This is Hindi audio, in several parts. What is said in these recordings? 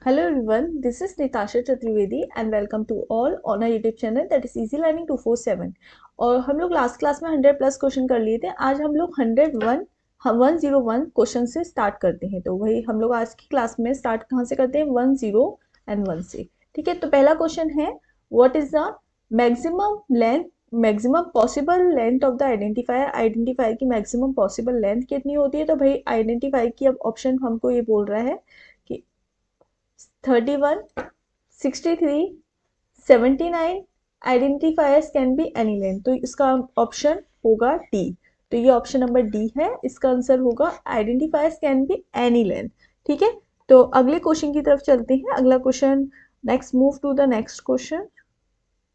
Hello everyone, this is Nitasha Chaturvedi and welcome to all on our YouTube channel that is Easy Learning 247। और हम लोग लास्ट क्लास में 100 प्लस क्वेश्चन कर लिए थे। आज हम लोग 101 क्वेश्चन से स्टार्ट करते हैं। तो वही हम लोग आज की क्लास में स्टार्ट कहाँ से करते हैं, 1 से। ठीक है, तो पहला क्वेश्चन है, what is the maximum possible length of the identifier की मैक्सिमम पॉसिबल लेंथ कितनी होती है। तो भाई आइडेंटिफायर की अब ऑप्शन हमको ये बोल रहा है कि 31, 63, 79 identifiers can be any length. तो इसका ऑप्शन होगा डी। तो ये ऑप्शन नंबर डी है, इसका आंसर होगा identifiers can be any length. ठीक है, तो अगले क्वेश्चन की तरफ चलते हैं। अगला question, next move to the next question.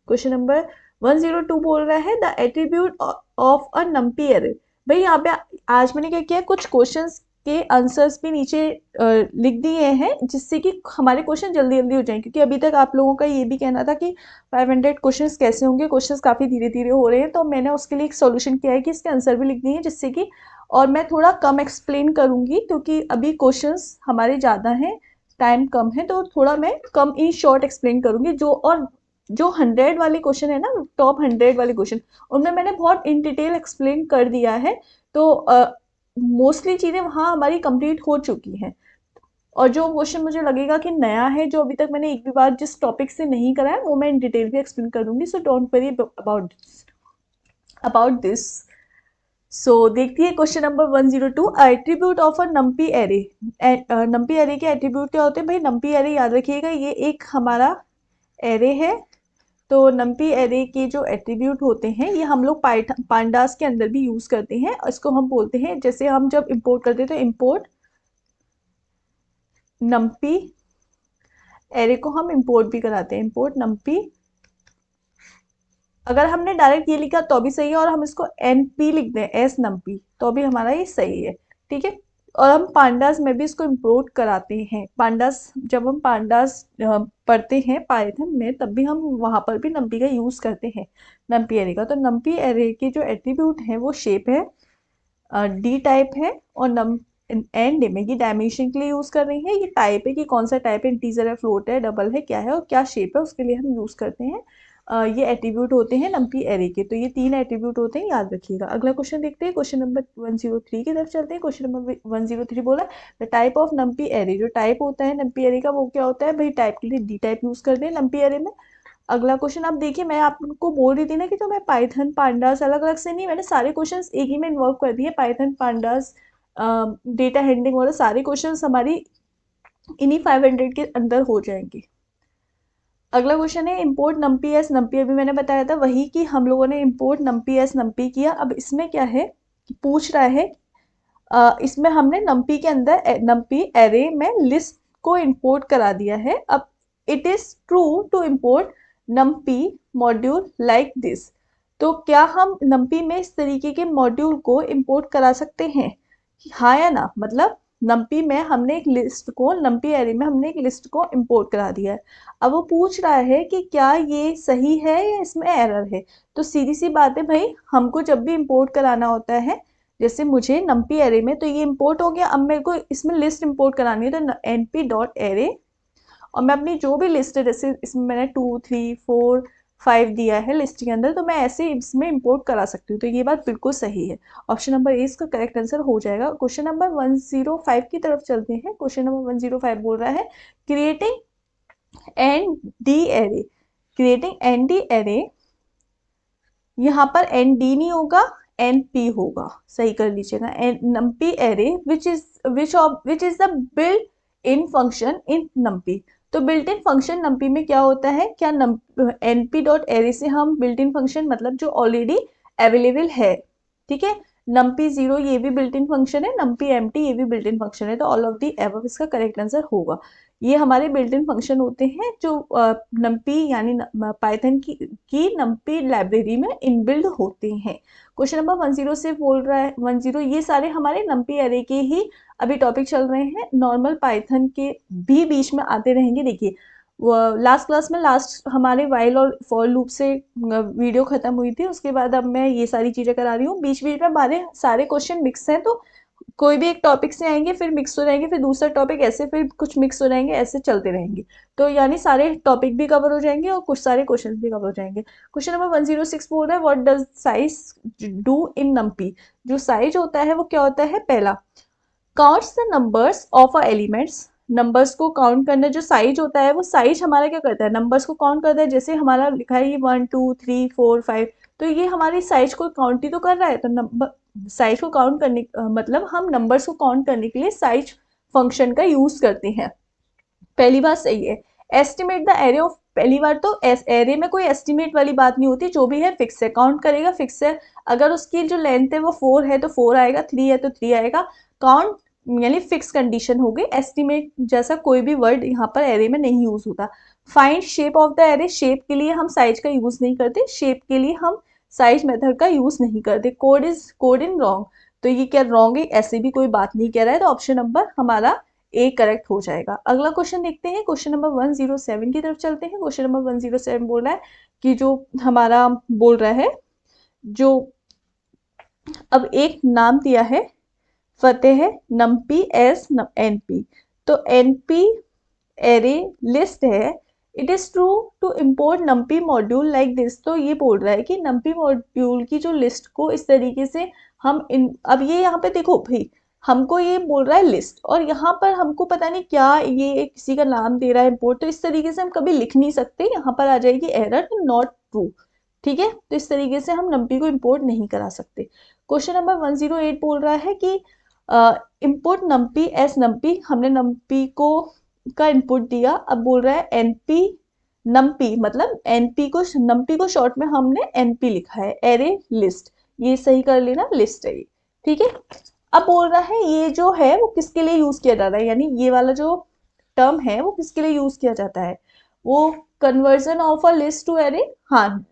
Question number 102 बोल रहा है the attribute of a NumPy array. भाई यहाँ पे आज मैंने क्या किया, कुछ क्वेश्चंस के आंसर्स भी नीचे लिख दिए हैं जिससे कि हमारे क्वेश्चन जल्दी जल्दी हो जाएं, क्योंकि अभी तक आप लोगों का ये भी कहना था कि 500 क्वेश्चंस कैसे होंगे, क्वेश्चंस काफ़ी धीरे धीरे हो रहे हैं। तो मैंने उसके लिए एक सोल्यूशन किया है कि इसके आंसर भी लिख दिए हैं, जिससे कि और मैं थोड़ा कम एक्सप्लेन करूंगी क्योंकि अभी क्वेश्चंस हमारे ज़्यादा हैं, टाइम कम है, तो थोड़ा मैं कम इन शॉर्ट एक्सप्लेन करूंगी। जो 100 वाले क्वेश्चन है ना, टॉप 100 वाले क्वेश्चन, उनमें मैंने बहुत इन डिटेल एक्सप्लेन कर दिया है। तो मोस्टली चीज़ें वहाँ हमारी कंप्लीट हो चुकी हैं। और जो क्वेश्चन मुझे लगेगा कि नया है, जो अभी तक मैंने एक भी बार जिस टॉपिक से नहीं करा है, वो मैं इन डिटेल भी एक्सप्लेन कर दूंगी। So don't worry about this. So देखिए question number 102, attribute of a NumPy array. NumPy array के एट्रीब्यूट क्या होते हैं भाई। नंपी एरे याद रखिएगा, ये एक हमारा एरे है। तो नंपी एरे के जो एट्रीब्यूट होते हैं ये हम लोग पांडास के अंदर भी यूज करते हैं। इसको हम बोलते हैं, जैसे हम जब इंपोर्ट करते हैं तो इंपोर्ट नंपी एरे को हम इंपोर्ट भी कराते हैं, इंपोर्ट नंपी। अगर हमने डायरेक्ट ये लिखा तो भी सही है, और हम इसको एनपी लिख दें, एस नंपी, तो भी हमारा ये सही है। ठीक है, और हम पांडास में भी इसको इंपोर्ट कराते हैं। पांडास, जब हम पांडास पढ़ते हैं पाइथन में, तब भी हम वहां पर भी नंपी का यूज करते हैं, नंपी एरे का। तो नंपी एरे के जो एट्रीब्यूट है वो शेप है, डी टाइप है, और नम एंड में ये डायमेंशन के लिए यूज कर रही है। ये टाइप है कि कौन सा टाइप है, इंटीजर है, फ्लोट है, डबल है, क्या है और क्या शेप है, उसके लिए हम यूज करते हैं। ये एट्रीब्यूट होते हैं नंपी एरे के। तो ये 3 एट्रीब्यूट होते हैं, याद रखिएगा। अगला क्वेश्चन देखते हैं, क्वेश्चन नंबर 103 की तरफ चलते हैं। क्वेश्चन नंबर 103 बोला the type of numpy array. जो टाइप होता है नंपी एरे का वो क्या होता है भाई, टाइप के लिए डी टाइप यूज करते हैं नंपी एरे में। अगला क्वेश्चन आप देखिए, मैं आपको बोल रही थी ना कि जो मैं पाइथन पांडास अलग अलग से नहीं, मैंने सारे क्वेश्चंस एक ही में इन्वॉल्व कर दिए। पाइथन पांडास, डेटा हैंडलिंग वाले सारे क्वेश्चंस हमारी इन्हीं 500 के अंदर हो जाएंगे। अगला क्वेश्चन है इंपोर्ट नंपी एस नंपी। अभी मैंने बताया था वही कि हम लोगों ने इंपोर्ट नंपी एस नंपी किया। अब इसमें क्या है कि पूछ रहा है, इसमें हमने नंपी के अंदर नंपी एरे में लिस्ट को इंपोर्ट करा दिया है। अब it is true to import NumPy module like this. तो क्या हम नंपी में इस तरीके के मॉड्यूल को इंपोर्ट करा सकते हैं, हाँ या ना। मतलब नंपी में हमने एक लिस्ट को, नंपी एरे में हमने एक लिस्ट को इंपोर्ट करा दिया है। अब वो पूछ रहा है कि क्या ये सही है या इसमें एरर है। तो सीधी सी बात है भाई, हमको जब भी इंपोर्ट कराना होता है, जैसे मुझे नंपी एरे में, तो ये इंपोर्ट हो गया। अब मेरे को इसमें लिस्ट इंपोर्ट करानी है, तो एनपी डॉट एरे, और मैं अपनी जो भी लिस्ट है, जैसे इसमें मैंने 2, 3, 4, 5 दिया है लिस्ट के अंदर, तो मैं ऐसे इसमें इंपोर्ट करा सकती हूँ। तो ये बात बिल्कुल सही है। ऑप्शन नंबर ए इसका करेक्ट आंसर हो जाएगा। क्वेश्चन नंबर 105 की तरफ चलते हैं। क्वेश्चन नंबर 105 बोल रहा है creating an D array. Creating an D array, यहाँ पर एन डी नहीं होगा, एन पी होगा, सही कर लीजिएगा। NumPy array which is the built in function in NumPy. तो बिल्ट इन फंक्शन नंपी में क्या होता है, क्या एनपी डॉट एरे से हम बिल्ट इन फंक्शन, मतलब जो ऑलरेडी अवेलेबल है। ठीक है, नंपी 0 ये भी बिल्ट इन फंक्शन है, नंपी एम्प्टी ये भी बिल्ट इन फंक्शन है। तो ऑल ऑफ दी एबव इसका करेक्ट आंसर होगा। ये हमारे बिल्ट इन फंक्शन होते हैं जो नंपी यानी पाइथन की नंपी लाइब्रेरी में इनबिल्ड होते हैं। क्वेश्चन नंबर 10 से बोल रहा है 10, ये सारे हमारे नंपी एरे के ही अभी टॉपिक चल रहे हैं, नॉर्मल पाइथन के भी बीच में आते रहेंगे। देखिए लास्ट क्लास में लास्ट हमारे वाइल और फॉर लूप से वीडियो खत्म हुई थी, उसके बाद अब मैं ये सारी चीजें करा रही हूँ। बीच बीच में हमारे सारे क्वेश्चन मिक्स हैं, तो कोई भी एक टॉपिक से आएंगे फिर मिक्स हो जाएंगे, फिर दूसरा टॉपिक ऐसे, फिर कुछ मिक्स हो जाएंगे, ऐसे चलते रहेंगे। तो यानी सारे टॉपिक भी कवर हो जाएंगे और कुछ सारे क्वेश्चन भी कवर हो जाएंगे। क्वेश्चन नंबर 106 बोल रहा है what does size do in NumPy. जो साइज होता है वो क्या होता है? पहला, counts the numbers of a elements. Numbers को काउंट करना, जो साइज होता है वो साइज हमारा क्या करता है? नंबर्स को काउंट करता है। जैसे हमारा लिखा है ये 1 2 3 4 5, तो ये हमारी साइज को काउंट ही तो कर रहा है। तो नंबर साइज को काउंट करने मतलब हम नंबर्स को काउंट करने के लिए साइज फंक्शन का यूज करते हैं। पहली बात सही है। एस्टिमेट द एरे ऑफ, पहली बार तो एरे में कोई एस्टिमेट वाली बात नहीं होती, जो भी है फिक्स है, काउंट करेगा फिक्स है। अगर उसकी जो लेंथ है वो 4 है तो 4 आएगा, 3 है तो 3 आएगा। काउंट यानी फिक्स कंडीशन हो गई। एस्टिमेट जैसा कोई भी वर्ड यहाँ पर एरे में नहीं यूज होता। Find shape of the array, shape के लिए हम साइज का यूज नहीं करते, शेप के लिए हम साइज मेथड का यूज नहीं करते। कोड इन रॉन्ग, तो ये क्या रॉन्ग है? ऐसे भी कोई बात नहीं कह रहा है, तो ऑप्शन नंबर हमारा ए करेक्ट हो जाएगा। अगला क्वेश्चन देखते हैं, क्वेश्चन नंबर 107 की तरफ चलते हैं। क्वेश्चन नंबर 107 बोल रहा है कि जो हमारा बोल रहा है, जो अब एक नाम दिया है फतेह नम्पी एस एनपी, तो एनपी एरे लिस्ट है। It is true to import NumPy module like this, तो ये बोल रहा है कि नम्पी मॉड्यूल की जो लिस्ट को इस तरीके से हम अब ये यहाँ पे देखो भाई, हमको ये बोल रहा है लिस्ट, और यहाँ पर हमको पता नहीं क्या ये किसी का नाम दे रहा है इम्पोर्ट, तो इस तरीके से हम कभी लिख नहीं सकते, यहाँ पर आ जाएगी एरर, तो नॉट ट्रू। ठीक है, तो इस तरीके से हम नम्पी को इम्पोर्ट नहीं करा सकते। क्वेश्चन नंबर 108 बोल रहा है कि इम्पोर्ट नम्पी एस नम्पी, हमने नम्पी को का इनपुट दिया, अब बोल रहा है एनपी नम्पी, मतलब एनपी को, नम्पी को शॉर्ट में हमने एनपी लिखा है, एरे लिस्ट, ये सही कर लेना, लिस्ट है ये। ठीक है, अब बोल रहा है ये जो है वो किसके लिए यूज किया जाता है, यानी ये वाला जो टर्म है वो किसके लिए यूज किया जाता है? वो conversion of a list to array. हाँ,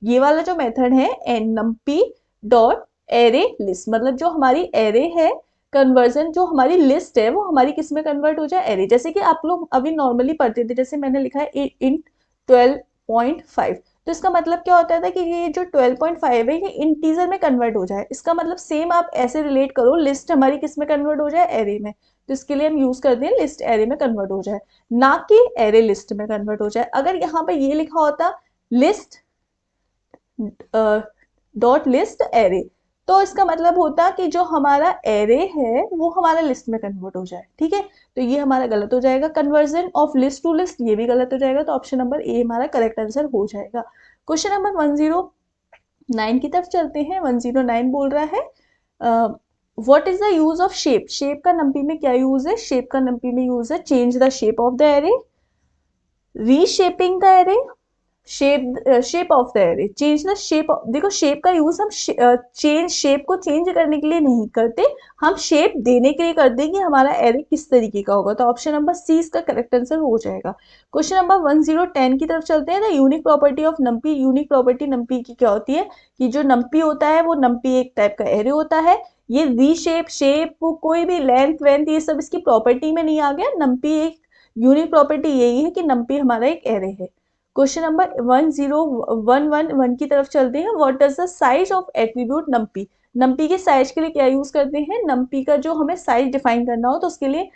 ये वाला जो मेथड है n numpy dot array list, मतलब जो हमारी एरे है, कन्वर्जन जो हमारी लिस्ट है वो हमारी किस में कन्वर्ट हो जाए? एरे। जैसे कि आप लोग अभी नॉर्मली पढ़ते थे, जैसे मैंने लिखा है इंट 12.5, तो इसका मतलब क्या होता था कि ये जो 12.5 है ये इंटीजर में कन्वर्ट हो जाए। इसका मतलब सेम आप ऐसे रिलेट करो, लिस्ट हमारी किस में कन्वर्ट हो जाए? एरे में। तो इसके लिए हम यूज करते हैं लिस्ट एरे में कन्वर्ट हो जाए, ना कि एरे लिस्ट में कन्वर्ट हो जाए। अगर यहाँ पे ये लिखा होता लिस्ट डॉट लिस्ट एरे, तो इसका मतलब होता कि जो हमारा एरे है वो हमारा लिस्ट में कन्वर्ट हो जाए। ठीक है, तो ये हमारा गलत हो जाएगा। Conversion of list to list, ये भी गलत हो जाएगा, तो ऑप्शन नंबर ए हमारा करेक्ट आंसर हो जाएगा। क्वेश्चन नंबर 109 की तरफ चलते हैं। 109 बोल रहा है what is the use of shape. Shape का नम्पी में क्या यूज है? शेप का नम्पी में यूज है change the shape of the array, reshaping the array, shape of the array, change the shape. देखो शेप का यूज हम चेंज, शेप को चेंज करने के लिए नहीं करते, हम शेप देने के लिए करते हैं कि हमारा एरे किस तरीके का होगा, तो ऑप्शन नंबर सी इसका करेक्ट आंसर हो जाएगा। क्वेश्चन नंबर 1010 की तरफ चलते हैं। The unique property of NumPy. Unique property NumPy की क्या होती है कि जो नम्पी होता है वो नम्पी एक टाइप का एरे होता है, ये रीशेप, शेप, कोई भी लेंथ वेंथ ये सब इसकी प्रॉपर्टी में नहीं आ गया। नम्पी एक यूनिक प्रॉपर्टी यही है कि नम्पी हमारा एक एरे है। क्वेश्चन नंबर 10111 की तरफ चलते हैं। What does the size of attribute NumPy. NumPy के साइज के लिए क्या यूज करते हैं? नम्पी का जो हमें साइज डिफाइन करना हो तो उसके लिए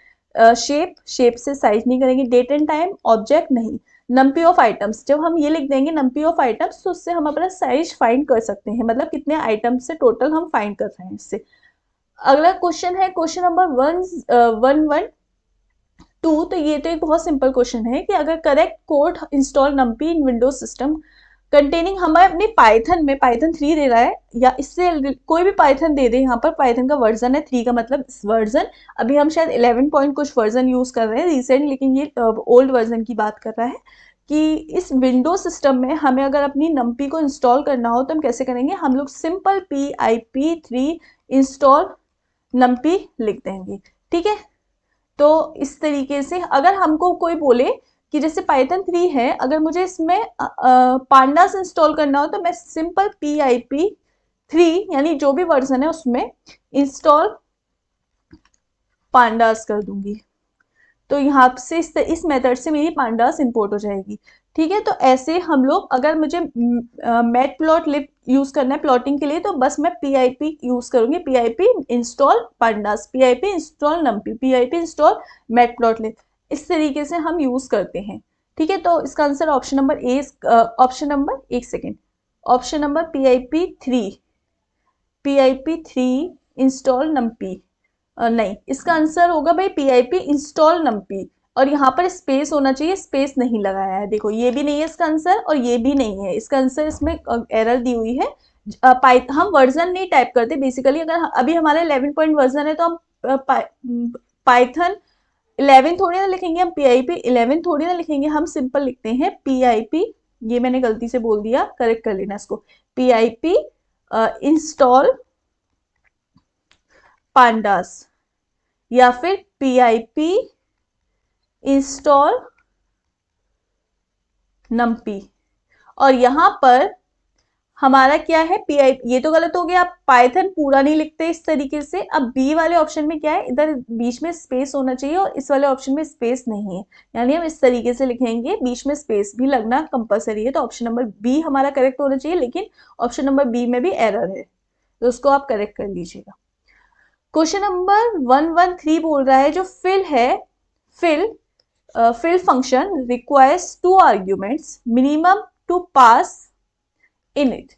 शेप से साइज नहीं करेंगे, डेट एंड टाइम, ऑब्जेक्ट नहीं। नम्पी ऑफ आइटम्स, जब हम ये लिख देंगे नम्पी ऑफ आइटम्स तो उससे हम अपना साइज फाइंड कर सकते हैं, मतलब कितने आइटम्स से टोटल हम फाइंड कर रहे हैं इससे। अगला क्वेश्चन है क्वेश्चन नंबर 112, तो ये तो एक बहुत सिंपल क्वेश्चन है कि अगर करेक्ट कोड इंस्टॉल नम्पी इन विंडोज सिस्टम कंटेनिंग, हमें अपने पाइथन में पाइथन 3 दे रहा है, या इससे कोई भी पाइथन दे दे, यहाँ पर पाइथन का वर्जन है 3 का, मतलब इस वर्जन, अभी हम शायद 11 पॉइंट कुछ वर्जन यूज कर रहे हैं रिसेंट, लेकिन ये ओल्ड वर्जन की बात कर रहा है कि इस विंडोज सिस्टम में हमें अगर अपनी नम्पी को इंस्टॉल करना हो तो हम कैसे करेंगे? हम लोग सिंपल pip3 इंस्टॉल नम्पी लिख देंगे। ठीक है, तो इस तरीके से अगर हमको कोई बोले कि जैसे पाइथन 3 है, अगर मुझे इसमें पांडास इंस्टॉल करना हो तो मैं सिंपल pip3 यानी जो भी वर्जन है उसमें इंस्टॉल पांडास कर दूंगी, तो यहाँ से इस मेथड से मेरी पांडास इंपोर्ट हो जाएगी। ठीक है, तो ऐसे हम लोग, अगर मुझे मैट प्लॉट लिब यूज करना है प्लॉटिंग के लिए, तो बस मैं पीआईपी यूज करूंगी, PIP install pandas, PIP install NumPy, PIP install matplotlib, इस तरीके से हम यूज करते हैं। ठीक है, तो इसका answer option number A, option number, एक second, option number PIP three install NumPy, नहीं, इसका आंसर होगा भाई पीआईपी इंस्टॉल नंपी, और यहाँ पर स्पेस होना चाहिए, स्पेस नहीं लगाया है, देखो ये भी नहीं है इसका आंसर और ये भी नहीं है इसका आंसर, इसमें एरर दी हुई है। हम वर्जन नहीं टाइप करते बेसिकली, अगर अभी हमारा 11 पॉइंट वर्जन है तो हम पाइथन 11 थोड़ी ना लिखेंगे, हम पीआईपी 11 थोड़ी ना लिखेंगे, हम सिंपल लिखते हैं पीआईपी, ये मैंने गलती से बोल दिया, करेक्ट कर लेना इसको, पीआईपी इंस्टॉल पांडास, या फिर पीआईपी इंस्टॉल नंपी। और यहां पर हमारा क्या है, पीआई, ये तो गलत हो गया, आप पाइथन पूरा नहीं लिखते इस तरीके से। अब बी वाले ऑप्शन में क्या है, इधर बीच में स्पेस होना चाहिए और इस वाले ऑप्शन में स्पेस नहीं है, यानी हम इस तरीके से लिखेंगे, बीच में स्पेस भी लगना कंपलसरी है, तो ऑप्शन नंबर बी हमारा करेक्ट होना चाहिए, लेकिन ऑप्शन नंबर बी में भी एरर है, तो उसको आप करेक्ट कर लीजिएगा। क्वेश्चन नंबर 113 बोल रहा है, जो फिल है, fill fill function requires two arguments minimum to pass in it,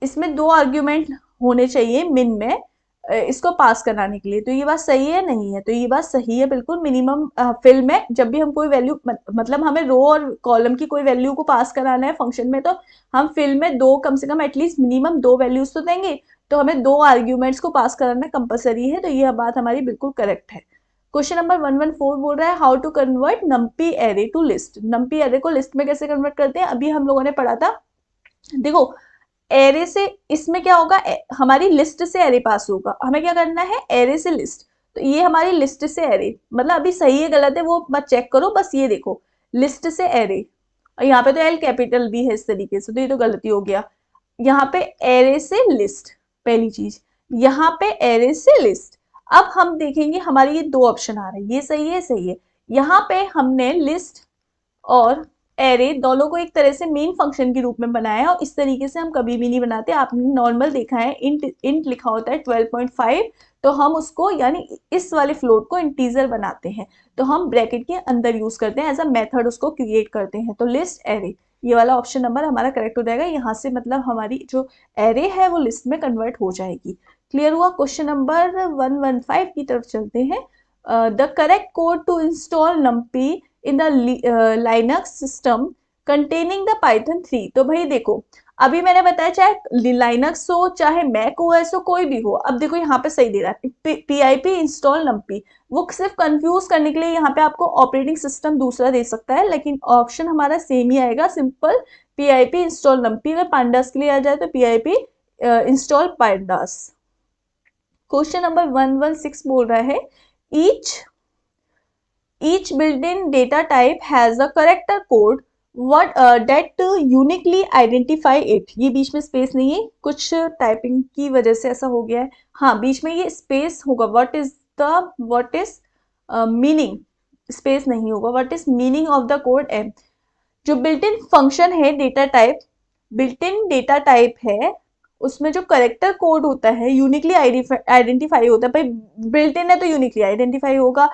इसमें दो आर्ग्यूमेंट होने चाहिए मिन में इसको पास कराने के लिए, तो ये बात सही है नहीं है, तो ये बात सही है बिल्कुल। मिनिमम फिल में जब भी हम कोई वैल्यू, मतलब हमें रो और कॉलम की कोई वैल्यू को पास कराना है फंक्शन में, तो हम फिल में दो, कम से कम एटलीस्ट मिनिमम दो वैल्यूज तो देंगे, तो हमें दो आर्ग्यूमेंट्स को पास कराना कंपलसरी है, तो यह बात हमारी बिल्कुल करेक्ट है। क्वेश्चन नंबर 114 बोल रहा है, how to convert NumPy array to list, NumPy array को लिस्ट में कैसे कन्वर्ट करते हैं, अभी हम लोगों ने पढ़ा था। देखो, एरे से इसमें क्या होगा, हमारी लिस्ट से एरे पास होगा, हमें क्या करना है, एरे से लिस्ट, तो ये हमारी लिस्ट से एरे, मतलब अभी सही है गलत है वो मत चेक करो, बस ये देखो, लिस्ट से एरे, और यहाँ पे तो एल कैपिटल भी है इस तरीके से, तो ये तो गलती हो गया। यहाँ पे एरे से लिस्ट, पहली चीज, यहाँ पे एरे से लिस्ट। अब हम देखेंगे हमारे ये दो ऑप्शन आ रहे हैं, ये सही है, सही है, यहाँ पे हमने लिस्ट और एरे दोनों को एक तरह से मेन फंक्शन के रूप में बनाया है, और इस तरीके से हम कभी भी नहीं बनाते, आपने नॉर्मल देखा है, इंट लिखा होता है 12.5, तो हम उसको, यानी इस वाले फ्लोट को इंटीजर बनाते हैं, तो हम ब्रैकेट के अंदर यूज करते हैं, एज अ मेथड उसको क्रिएट करते हैं, तो लिस्ट एरे, ये वाला ऑप्शन नंबर हमारा करेक्ट हो जाएगा, यहाँ से मतलब हमारी जो एरे है वो लिस्ट में कन्वर्ट हो जाएगी। क्लियर हुआ। क्वेश्चन नंबर 115 की तरफ चलते हैं। The correct code to install NumPy in the Linux system containing the Python 3, तो भाई देखो, अभी मैंने बताया चाहे लिनक्स हो चाहे मैक ओएस हो, कोई भी हो, अब देखो यहाँ पे सही दे रहा है पीआईपी इंस्टॉल नम्पी, वो सिर्फ कंफ्यूज करने के लिए यहाँ पे आपको ऑपरेटिंग सिस्टम दूसरा दे सकता है, लेकिन ऑप्शन हमारा सेम ही आएगा, सिंपल पीआईपी इंस्टॉल नम्पी। अगर पांडास के लिए आ जाए तो PIP install pandas. Question number 116 बोल रहा है, each built-in data type has a character code what that uniquely identify it, ये बीच में स्पेस नहीं है, कुछ टाइपिंग की वजह से ऐसा हो गया है, हाँ बीच में ये स्पेस होगा, what is मीनिंग, स्पेस नहीं होगा, what is meaning of the code m, जो बिल्ट इन फंक्शन है data type, built in data type है, उसमें जो करेक्टर कोड होता है यूनिकली आइडेंटिफाई होता है, भाई बिल्ट इन है तो यूनिकली आइडेंटिफाई होगा,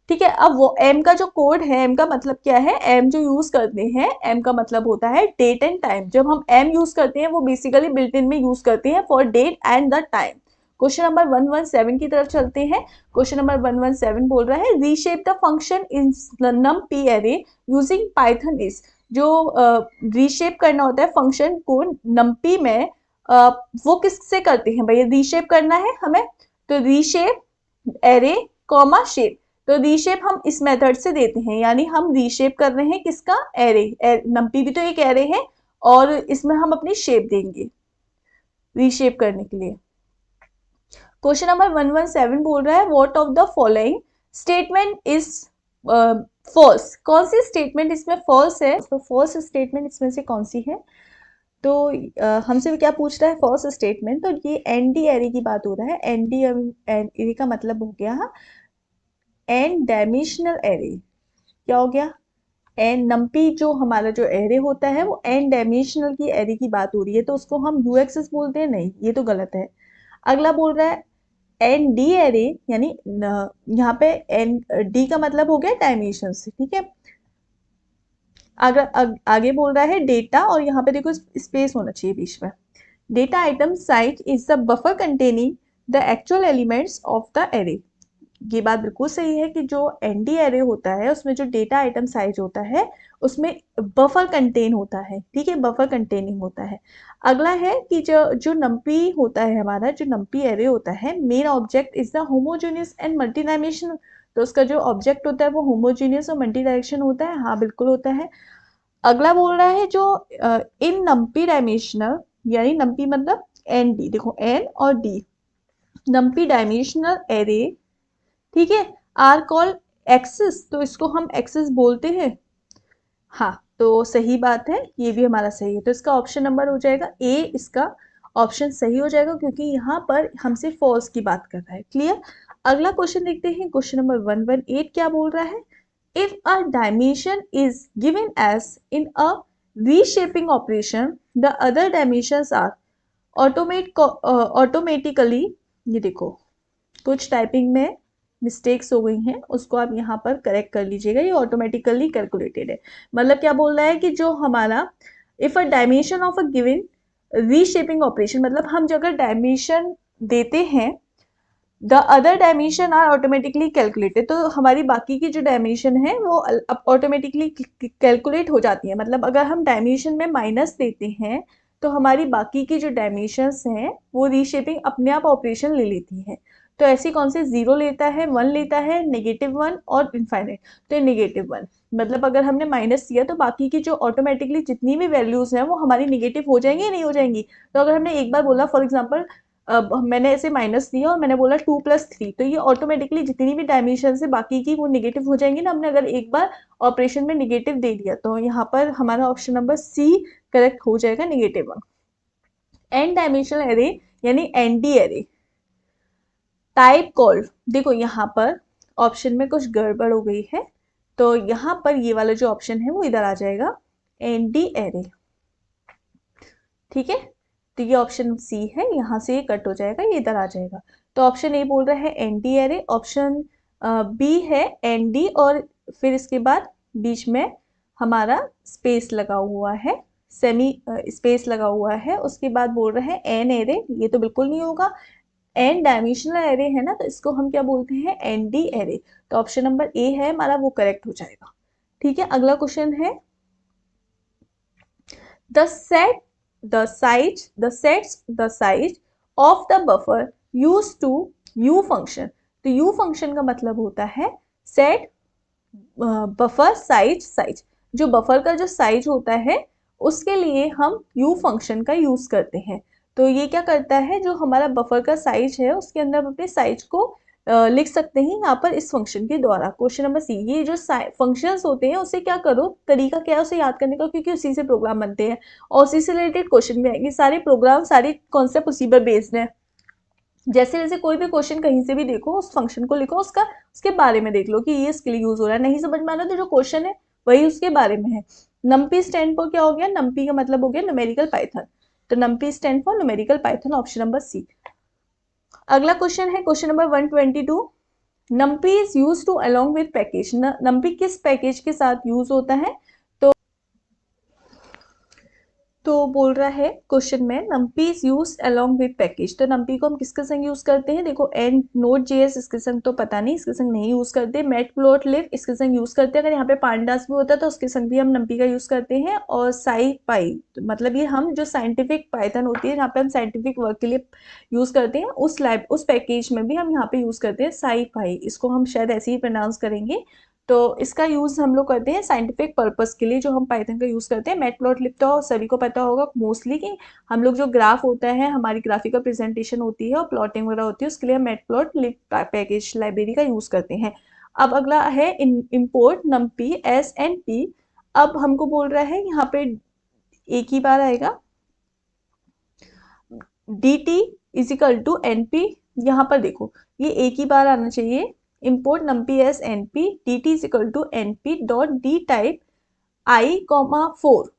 ठीक है। अब वो एम का जो कोड है, एम का मतलब क्या है, एम जो यूज करते हैं, एम का मतलब होता है डेट एंड टाइम, जब हम एम यूज करते हैं वो बेसिकली बिल्ट इन में यूज करते हैं for date and the time. Question number 117 की तरफ चलते हैं। क्वेश्चन नंबर 117 बोल रहा है, reshape the function in NumPy array using Python is, जो रीशेप करना होता है फंक्शन को नम्पी में, वो किससे करते हैं भाई, रीशेप करना है हमें, तो रीशेप एरे कॉमा शेप, तो रीशेप हम इस मेथड से देते हैं, यानी हम रीशेप कर रहे हैं किसका, एरे, नम्पी भी तो एक एरे है, और इसमें हम अपनी शेप देंगे रीशेप करने के लिए। क्वेश्चन नंबर 117 बोल रहा है, what of the following statement is false, कौन सी स्टेटमेंट इसमें फॉल्स है, तो फॉल्स स्टेटमेंट इसमें से कौन सी है, तो हमसे क्या पूछ रहा है फॉल्स स्टेटमेंट, तो ये एनडी एरे की बात हो रहा है, एनडी एरे का मतलब हो गया एन डायमेंशनल एरे, क्या हो गया, एन नम्पी जो हमारा जो एरे होता है वो एन डायमेंशनल की एरे की बात हो रही है, तो उसको हम यूएक्सेस बोलते हैं, नहीं ये तो गलत है। अगला बोल रहा है एन डी एरे, यानी यहाँ पे एन डी का मतलब हो गया डायमेंशन से, ठीक है। आगे बोल रहा है डेटा, और यहाँ पे देखो स्पेस होना चाहिए बीच में। Data item size is the buffer containing the actual elements of the array. ये बात बिल्कुल सही है कि जो एनडी एरे होता है उसमें जो डेटा आइटम साइज होता है उसमें बफर कंटेन होता है, ठीक है, बफर कंटेनिंग होता है। अगला है कि जो जो नम्पी होता है, हमारा जो नम्पी एरे होता है, main object is the homogeneous and multi dimensional. तो उसका जो ऑब्जेक्ट होता है वो होमोजेनियस और मल्टी डायरेक्शन होता है, हाँ बिल्कुल होता है। अगला बोल रहा है जो इन नम्पी डायमेंशनल, यानी नम्पी मतलब एन डी, देखो एन और डी, नम्पी डायमेंशनल एरे, ठीक है, आर कॉल्ड एक्सिस, तो इसको हम एक्सिस बोलते हैं। हाँ तो सही बात है, ये भी हमारा सही है, तो इसका ऑप्शन नंबर हो जाएगा ए, इसका ऑप्शन सही हो जाएगा, क्योंकि यहाँ पर हमसे फॉल्स की बात कर रहा है। क्लियर। अगला क्वेश्चन देखते हैं, क्वेश्चन नंबर 118 क्या बोल रहा है। If a dimension is given as in a reshaping operation the other dimensions are automatically, ये देखो कुछ टाइपिंग में मिस्टेक्स हो गई हैं, उसको आप यहाँ पर करेक्ट कर लीजिएगा, ये ऑटोमेटिकली कैलकुलेटेड है। मतलब क्या बोल रहा है कि जो हमारा if a dimension of a given reshaping operation, मतलब हम जो अगर डायमेंशन देते हैं the other dimension are automatically calculated, तो हमारी बाकी की जो डायमेंशन है वो ऑटोमेटिकली कैलकुलेट हो जाती है। मतलब अगर हम डायमेंशन में माइनस देते हैं तो हमारी बाकी की जो डायमेंशंस हैं वो रीशेपिंग अपने आप ऑपरेशन ले लेती है। तो ऐसी कौन से जीरो लेता है, वन लेता है, -1 और इनफाइनाइट। तो -1, मतलब अगर हमने माइनस दिया तो बाकी की जो ऑटोमेटिकली जितनी भी वैल्यूज हैं वो हमारी निगेटिव हो जाएंगी या नहीं हो जाएंगी। तो अगर हमने एक बार बोला फॉर एग्जाम्पल, अब मैंने ऐसे माइनस दिया और मैंने बोला 2+3, तो ये ऑटोमेटिकली जितनी भी डायमेंशन है बाकी की वो निगेटिव हो जाएंगी ना। हमने अगर एक बार ऑपरेशन में निगेटिव दे दिया, तो यहाँ पर हमारा ऑप्शन नंबर सी करेक्ट हो जाएगा, -1। एन डायमेंशनल एरे यानी एनडी एरे टाइप कॉल्ड, देखो यहाँ पर ऑप्शन में कुछ गड़बड़ हो गई है, तो यहाँ पर ये वाला जो ऑप्शन है वो इधर आ जाएगा, एनडी एरे, ठीक है। तो ये ऑप्शन सी है, यहाँ से ये कट हो जाएगा, ये इधर आ जाएगा। तो ऑप्शन ए बोल रहा है एनडी एरे, ऑप्शन बी है एनडी, और फिर इसके बाद बीच में हमारा स्पेस लगा हुआ है, सेमी स्पेस लगा हुआ है, उसके बाद बोल रहे हैं एन एरे, ये तो बिल्कुल नहीं होगा। एन डायमेंशनल एरे है ना, तो इसको हम क्या बोलते हैं, एन डी एरे। तो ऑप्शन नंबर ए है हमारा, वो करेक्ट हो जाएगा, ठीक है। अगला क्वेश्चन है the set the size of the buffer used to u function। तो u function का मतलब होता है सेट बफर साइज, जो बफर का जो साइज होता है उसके लिए हम u फंक्शन का यूज करते हैं। तो ये क्या करता है, जो हमारा बफर का साइज है उसके अंदर हम अपने साइज को लिख सकते हैं यहाँ पर इस फंक्शन के द्वारा। क्वेश्चन नंबर सी, ये जो फंक्शंस होते हैं उसे क्या करो, तरीका क्या है उसे याद करने का, क्योंकि उसी से प्रोग्राम बनते हैं और उसी से रिलेटेड क्वेश्चन भी आएंगे। सारे प्रोग्राम, सारी कॉन्सेप्ट उसी पर बेस्ड है। जैसे जैसे कोई भी क्वेश्चन कहीं से भी देखो, उस फंक्शन को लिखो, उसके बारे में देख लो कि ये इसके लिए यूज हो रहा है। नहीं समझ में आ रहा तो जो क्वेश्चन है वही उसके बारे में है। नम्पी स्टैंड फॉर क्या हो गया, नम्पी का मतलब हो गया न्यूमेरिकल पाइथन, तो NumPy stand for numerical Python, option number C. अगला क्वेश्चन है question number 122, NumPy is use to along with package. NumPy किस पैकेज के साथ यूज होता है, तो बोल रहा है क्वेश्चन में NumPy is use along with package. तो नम्पी को हम किसके संग यूज करते हैं, देखो एंड नोट जेएस इसके संग तो पता नहीं, इसके संग नहीं यूज करते। मैटप्लॉटलिब इसके संग यूज करते हैं, अगर यहाँ पे पांडास भी होता है तो उसके संग भी हम नम्पी का यूज करते हैं। और साई पाई, तो मतलब ये हम जो साइंटिफिक पाइथन होती है जहाँ पे हम साइंटिफिक वर्क के लिए यूज करते हैं, उस पैकेज में भी हम यहाँ पे यूज करते हैं साई पाई, इसको हम शायद ऐसे ही प्रोनाउंस करेंगे। तो इसका यूज हम लोग करते हैं साइंटिफिक पर्पस के लिए, जो हम पाइथन का यूज करते हैं। मैटप्लॉटलिब तो सभी को पता होगा मोस्टली कि हम लोग जो ग्राफ होता है, हमारी ग्राफिकल प्रेजेंटेशन होती है और प्लॉटिंग वगैरह होती है, उसके लिए हम मैटप्लॉटलिब पैकेज लाइब्रेरी का यूज करते हैं। अब अगला है import NumPy as N P. अब हमको बोल रहा है यहाँ पे एक ही बार आएगा, D T equal to N P, यहाँ पर देखो ये एक ही बार आना चाहिए। Import NumPy as N P D T equal to N P dot D type i,4।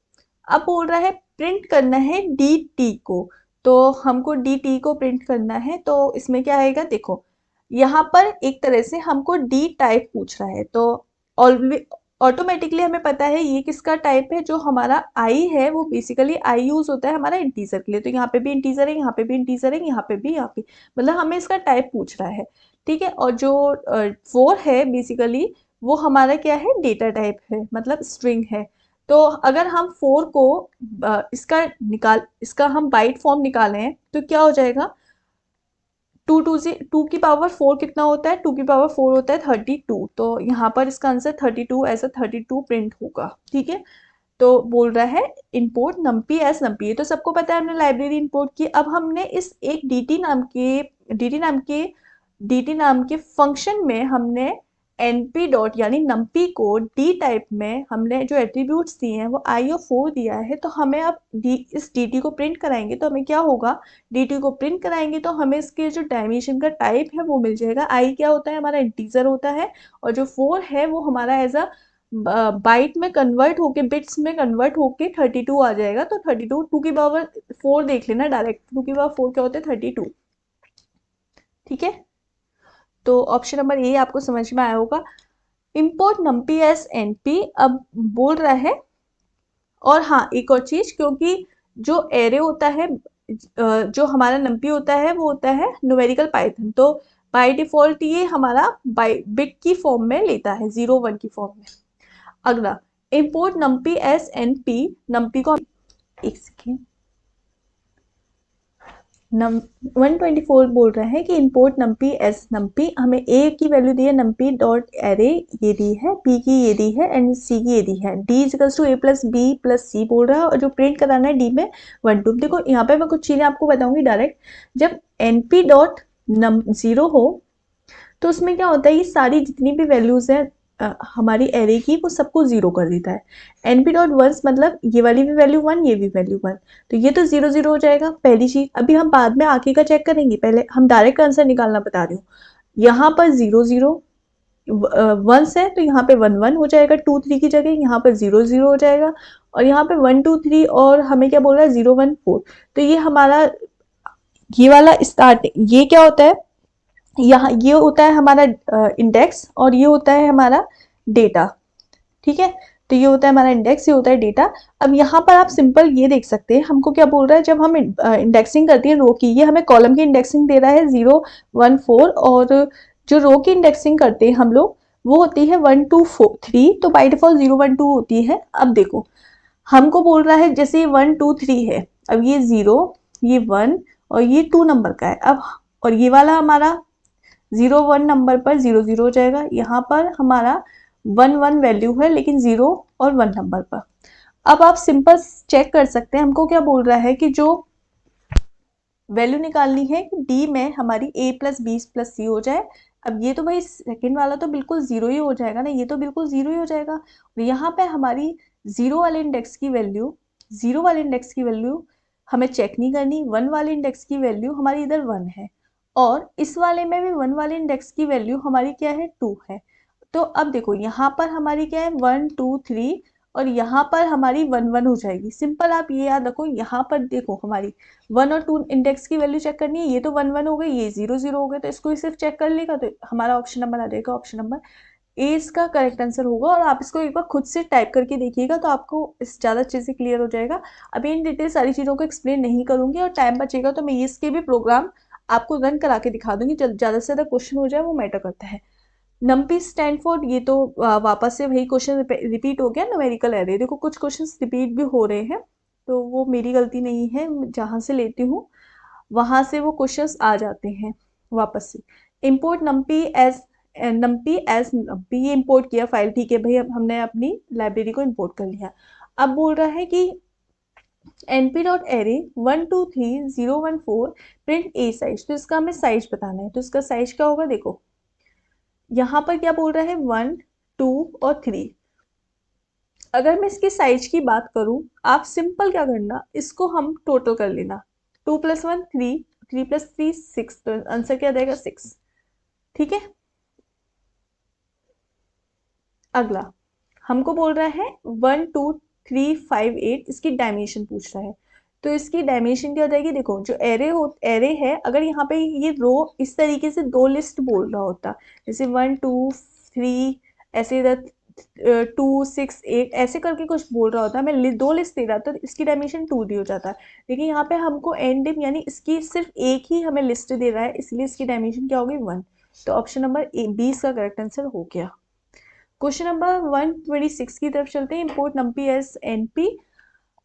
अब बोल रहा है प्रिंट करना है डी टी को, तो हमको डी टी को प्रिंट करना है, तो इसमें क्या आएगा देखो, यहाँ पर एक तरह से हमको डी टाइप पूछ रहा है, तो ऑटोमेटिकली हमें पता है ये किसका टाइप है, जो हमारा आई है वो बेसिकली आई यूज होता है हमारा इंटीजर के लिए, तो यहाँ पे भी इंटीजर है, यहाँ पे भी इंटीजर है, यहाँ पे भी, यहाँ पे, मतलब हमें इसका टाइप पूछ रहा है। ठीक है, और जो 4 है बेसिकली वो हमारा क्या है, डेटा टाइप है, मतलब स्ट्रिंग है। तो अगर हम 4 को इसका हम बाइट फॉर्म निकालें तो क्या हो जाएगा, टू की पावर 4 कितना होता है, 2 की पावर 4 होता है 32, तो यहाँ पर इसका आंसर 32 एज अ 32 प्रिंट होगा। ठीक है, तो बोल रहा है इंपोर्ट नम्पी एस नम्पी, ये तो सबको पता है, हमने लाइब्रेरी इंपोर्ट की। अब हमने इस एक dt नाम के फंक्शन में हमने np डॉट यानी नम्पी को डी टाइप में हमने जो एट्रीब्यूट्स दिए हैं वो आई और 4 दिया है, तो हमें अब इस dt को प्रिंट कराएंगे तो हमें क्या होगा, dt को प्रिंट कराएंगे तो हमें इसके जो डायमेंशन का टाइप है वो मिल जाएगा। आई क्या होता है, हमारा इंटीजर होता है, और जो 4 है वो हमारा एज अ बाइट में कन्वर्ट होके, बिट्स में कन्वर्ट होके 32 आ जाएगा, तो 32 2 की पावर 4 देख लेना डायरेक्ट, 2 की पावर 4 क्या होता है 32। ठीक है, तो ऑप्शन नंबर ए आपको समझ में आया होगा। इंपोर्ट नम्पी एस एनपी अब बोल रहा है, और हाँ एक और चीज, क्योंकि जो एरे होता है, जो हमारा नम्पी होता है वो होता है न्यूमेरिकल पाइथन, तो बाय डिफॉल्ट ये हमारा बाई बिट की फॉर्म में लेता है, 0 1 की फॉर्म में। अगला इंपोर्ट नम्पी एस एन पी, नम्पी को एक सेकेंड, 124 बोल रहा है कि इंपोर्ट नम्पी एस नम्पी, हमें ए की वैल्यू दी है नम्पी डॉट एरे ये दी है, पी की ये दी है, एंड सी की ये दी है, D equals to A plus B plus C बोल रहा है, और जो प्रिंट कराना है डी में 1 2। देखो यहाँ पे मैं कुछ चीजें आपको बताऊंगी डायरेक्ट, जब एनपी डॉट नम 0 हो तो उसमें क्या होता है, ये सारी जितनी भी वैल्यूज हैं हमारी एरे की वो सबको 0 कर देता है। एनपी डॉट वंस मतलब ये वाली भी वैल्यू 1 ये भी वैल्यू 1, तो ये तो 0 0 हो जाएगा पहली चीज। अभी हम बाद में आगे का चेक करेंगे, पहले हम डायरेक्ट आंसर निकालना बता रही हूँ। यहाँ पर 0 0 वंस है तो यहाँ पे 1 1 हो जाएगा, 2 3 की जगह यहाँ पर 0 0 हो जाएगा, और यहाँ पे 1 2 3 और हमें क्या बोल रहा है 0 1 4, तो ये हमारा ये वाला स्टार्ट, ये क्या होता है, यहाँ ये होता है हमारा इंडेक्स, और ये होता है हमारा डेटा। ठीक है, तो ये होता है हमारा इंडेक्स, ये होता है डेटा। अब यहाँ पर आप सिंपल ये देख सकते हैं, हमको क्या बोल रहा है, जब हम इंडेक्सिंग करती है रो की, ये हमें कॉलम की इंडेक्सिंग दे रहा है 0 1 4, और जो रो की इंडेक्सिंग करते हैं हम लोग वो होती है 1 2 4 3, तो बाई डिफॉल्ट 0 1 2 होती है। अब देखो हमको बोल रहा है जैसे ये 1 2 3 है, अब ये 0 ये 1 और ये 2 नंबर का है, अब और ये वाला हमारा 0 1 नंबर पर 0 0 हो जाएगा, यहाँ पर हमारा 1 1 वैल्यू है लेकिन 0 और 1 नंबर पर। अब आप सिंपल चेक कर सकते हैं, हमको क्या बोल रहा है कि जो वैल्यू निकालनी है कि डी में हमारी a प्लस बी प्लस सी हो जाए। अब ये तो भाई सेकंड वाला तो बिल्कुल 0 ही हो जाएगा ना, ये तो बिल्कुल 0 ही हो जाएगा, और यहाँ पे हमारी 0 वाले इंडेक्स की वैल्यू, 0 वाले इंडेक्स की वैल्यू हमें चेक नहीं करनी, 1 वाले इंडेक्स की वैल्यू हमारी इधर 1 है, और इस वाले में भी 1 वाले इंडेक्स की वैल्यू हमारी क्या है 2 है। तो अब देखो यहाँ पर हमारी क्या है 1 2 3, और यहाँ पर हमारी 1 1 हो जाएगी। सिंपल आप ये याद रखो, यहाँ पर देखो हमारी 1 और 2 इंडेक्स की वैल्यू चेक करनी है, ये तो 1 1 हो गई, ये 0 0 हो गए, तो इसको सिर्फ चेक कर लेगा तो हमारा ऑप्शन नंबर आ जाएगा, ऑप्शन नंबर ए इसका करेक्ट आंसर होगा। और आप इसको एक बार खुद से टाइप करके देखिएगा तो आपको इस ज़्यादा अच्छे से क्लियर हो जाएगा। अभी इन डिटेल सारी चीज़ों को एक्सप्लेन नहीं करूंगी, और टाइम बचेगा तो मैं इसके भी प्रोग्राम आपको रन करा के दिखा दूंगी, ज़्यादा से ज़्यादा क्वेश्चन हो जाए वो मैटर करता है। नम्पी स्टैंडफोर्ड, ये तो वापस से वही क्वेश्चन रिपीट हो गया, न्यूमेरिकल एरे, देखो कुछ क्वेश्चंस रिपीट भी हो रहे हैं, तो वो मेरी गलती नहीं है, जहाँ से लेती हूँ वहां से वो क्वेश्चंस आ जाते हैं वापस से। इम्पोर्ट नम्पी ये इम्पोर्ट किया फाइल, ठीक है भाई, अब हमने अपनी लाइब्रेरी को इम्पोर्ट कर लिया। अब बोल रहा है कि np डॉट एरे 1 2 3 0 1 4 प्रिंट ए साइज, तो इसका हमें साइज बताना है, तो इसका साइज क्या होगा, देखो यहाँ पर क्या बोल रहा है 1 2 और 3। अगर मैं इसकी साइज की बात करूं, आप सिंपल क्या करना, इसको हम टोटल कर लेना, 2 + 1 3, 3 + 3 6, तो आंसर क्या देगा 6। ठीक है, अगला हमको बोल रहा है 1 2 3 5 8, इसकी डायमेंशन पूछ रहा है। तो इसकी डायमेंशन क्या हो जाएगी, देखो जो एरे है, अगर यहाँ पे ये रो इस तरीके से दो लिस्ट बोल रहा होता, जैसे 1 2 3 ऐसे इधर 2 6 8 ऐसे करके कुछ बोल रहा होता, मैं दो लिस्ट दे रहा तो इसकी डायमेंशन 2D हो जाता। लेकिन यहाँ पे हमको एंड यानी इसकी सिर्फ एक ही हमें लिस्ट दे रहा है, इसलिए इसकी डायमेंशन क्या होगी 1। तो ऑप्शन नंबर बी इसका करेक्ट आंसर हो गया। क्वेश्चन नंबर 126 की तरफ चलते हैं। Import NumPy as NP.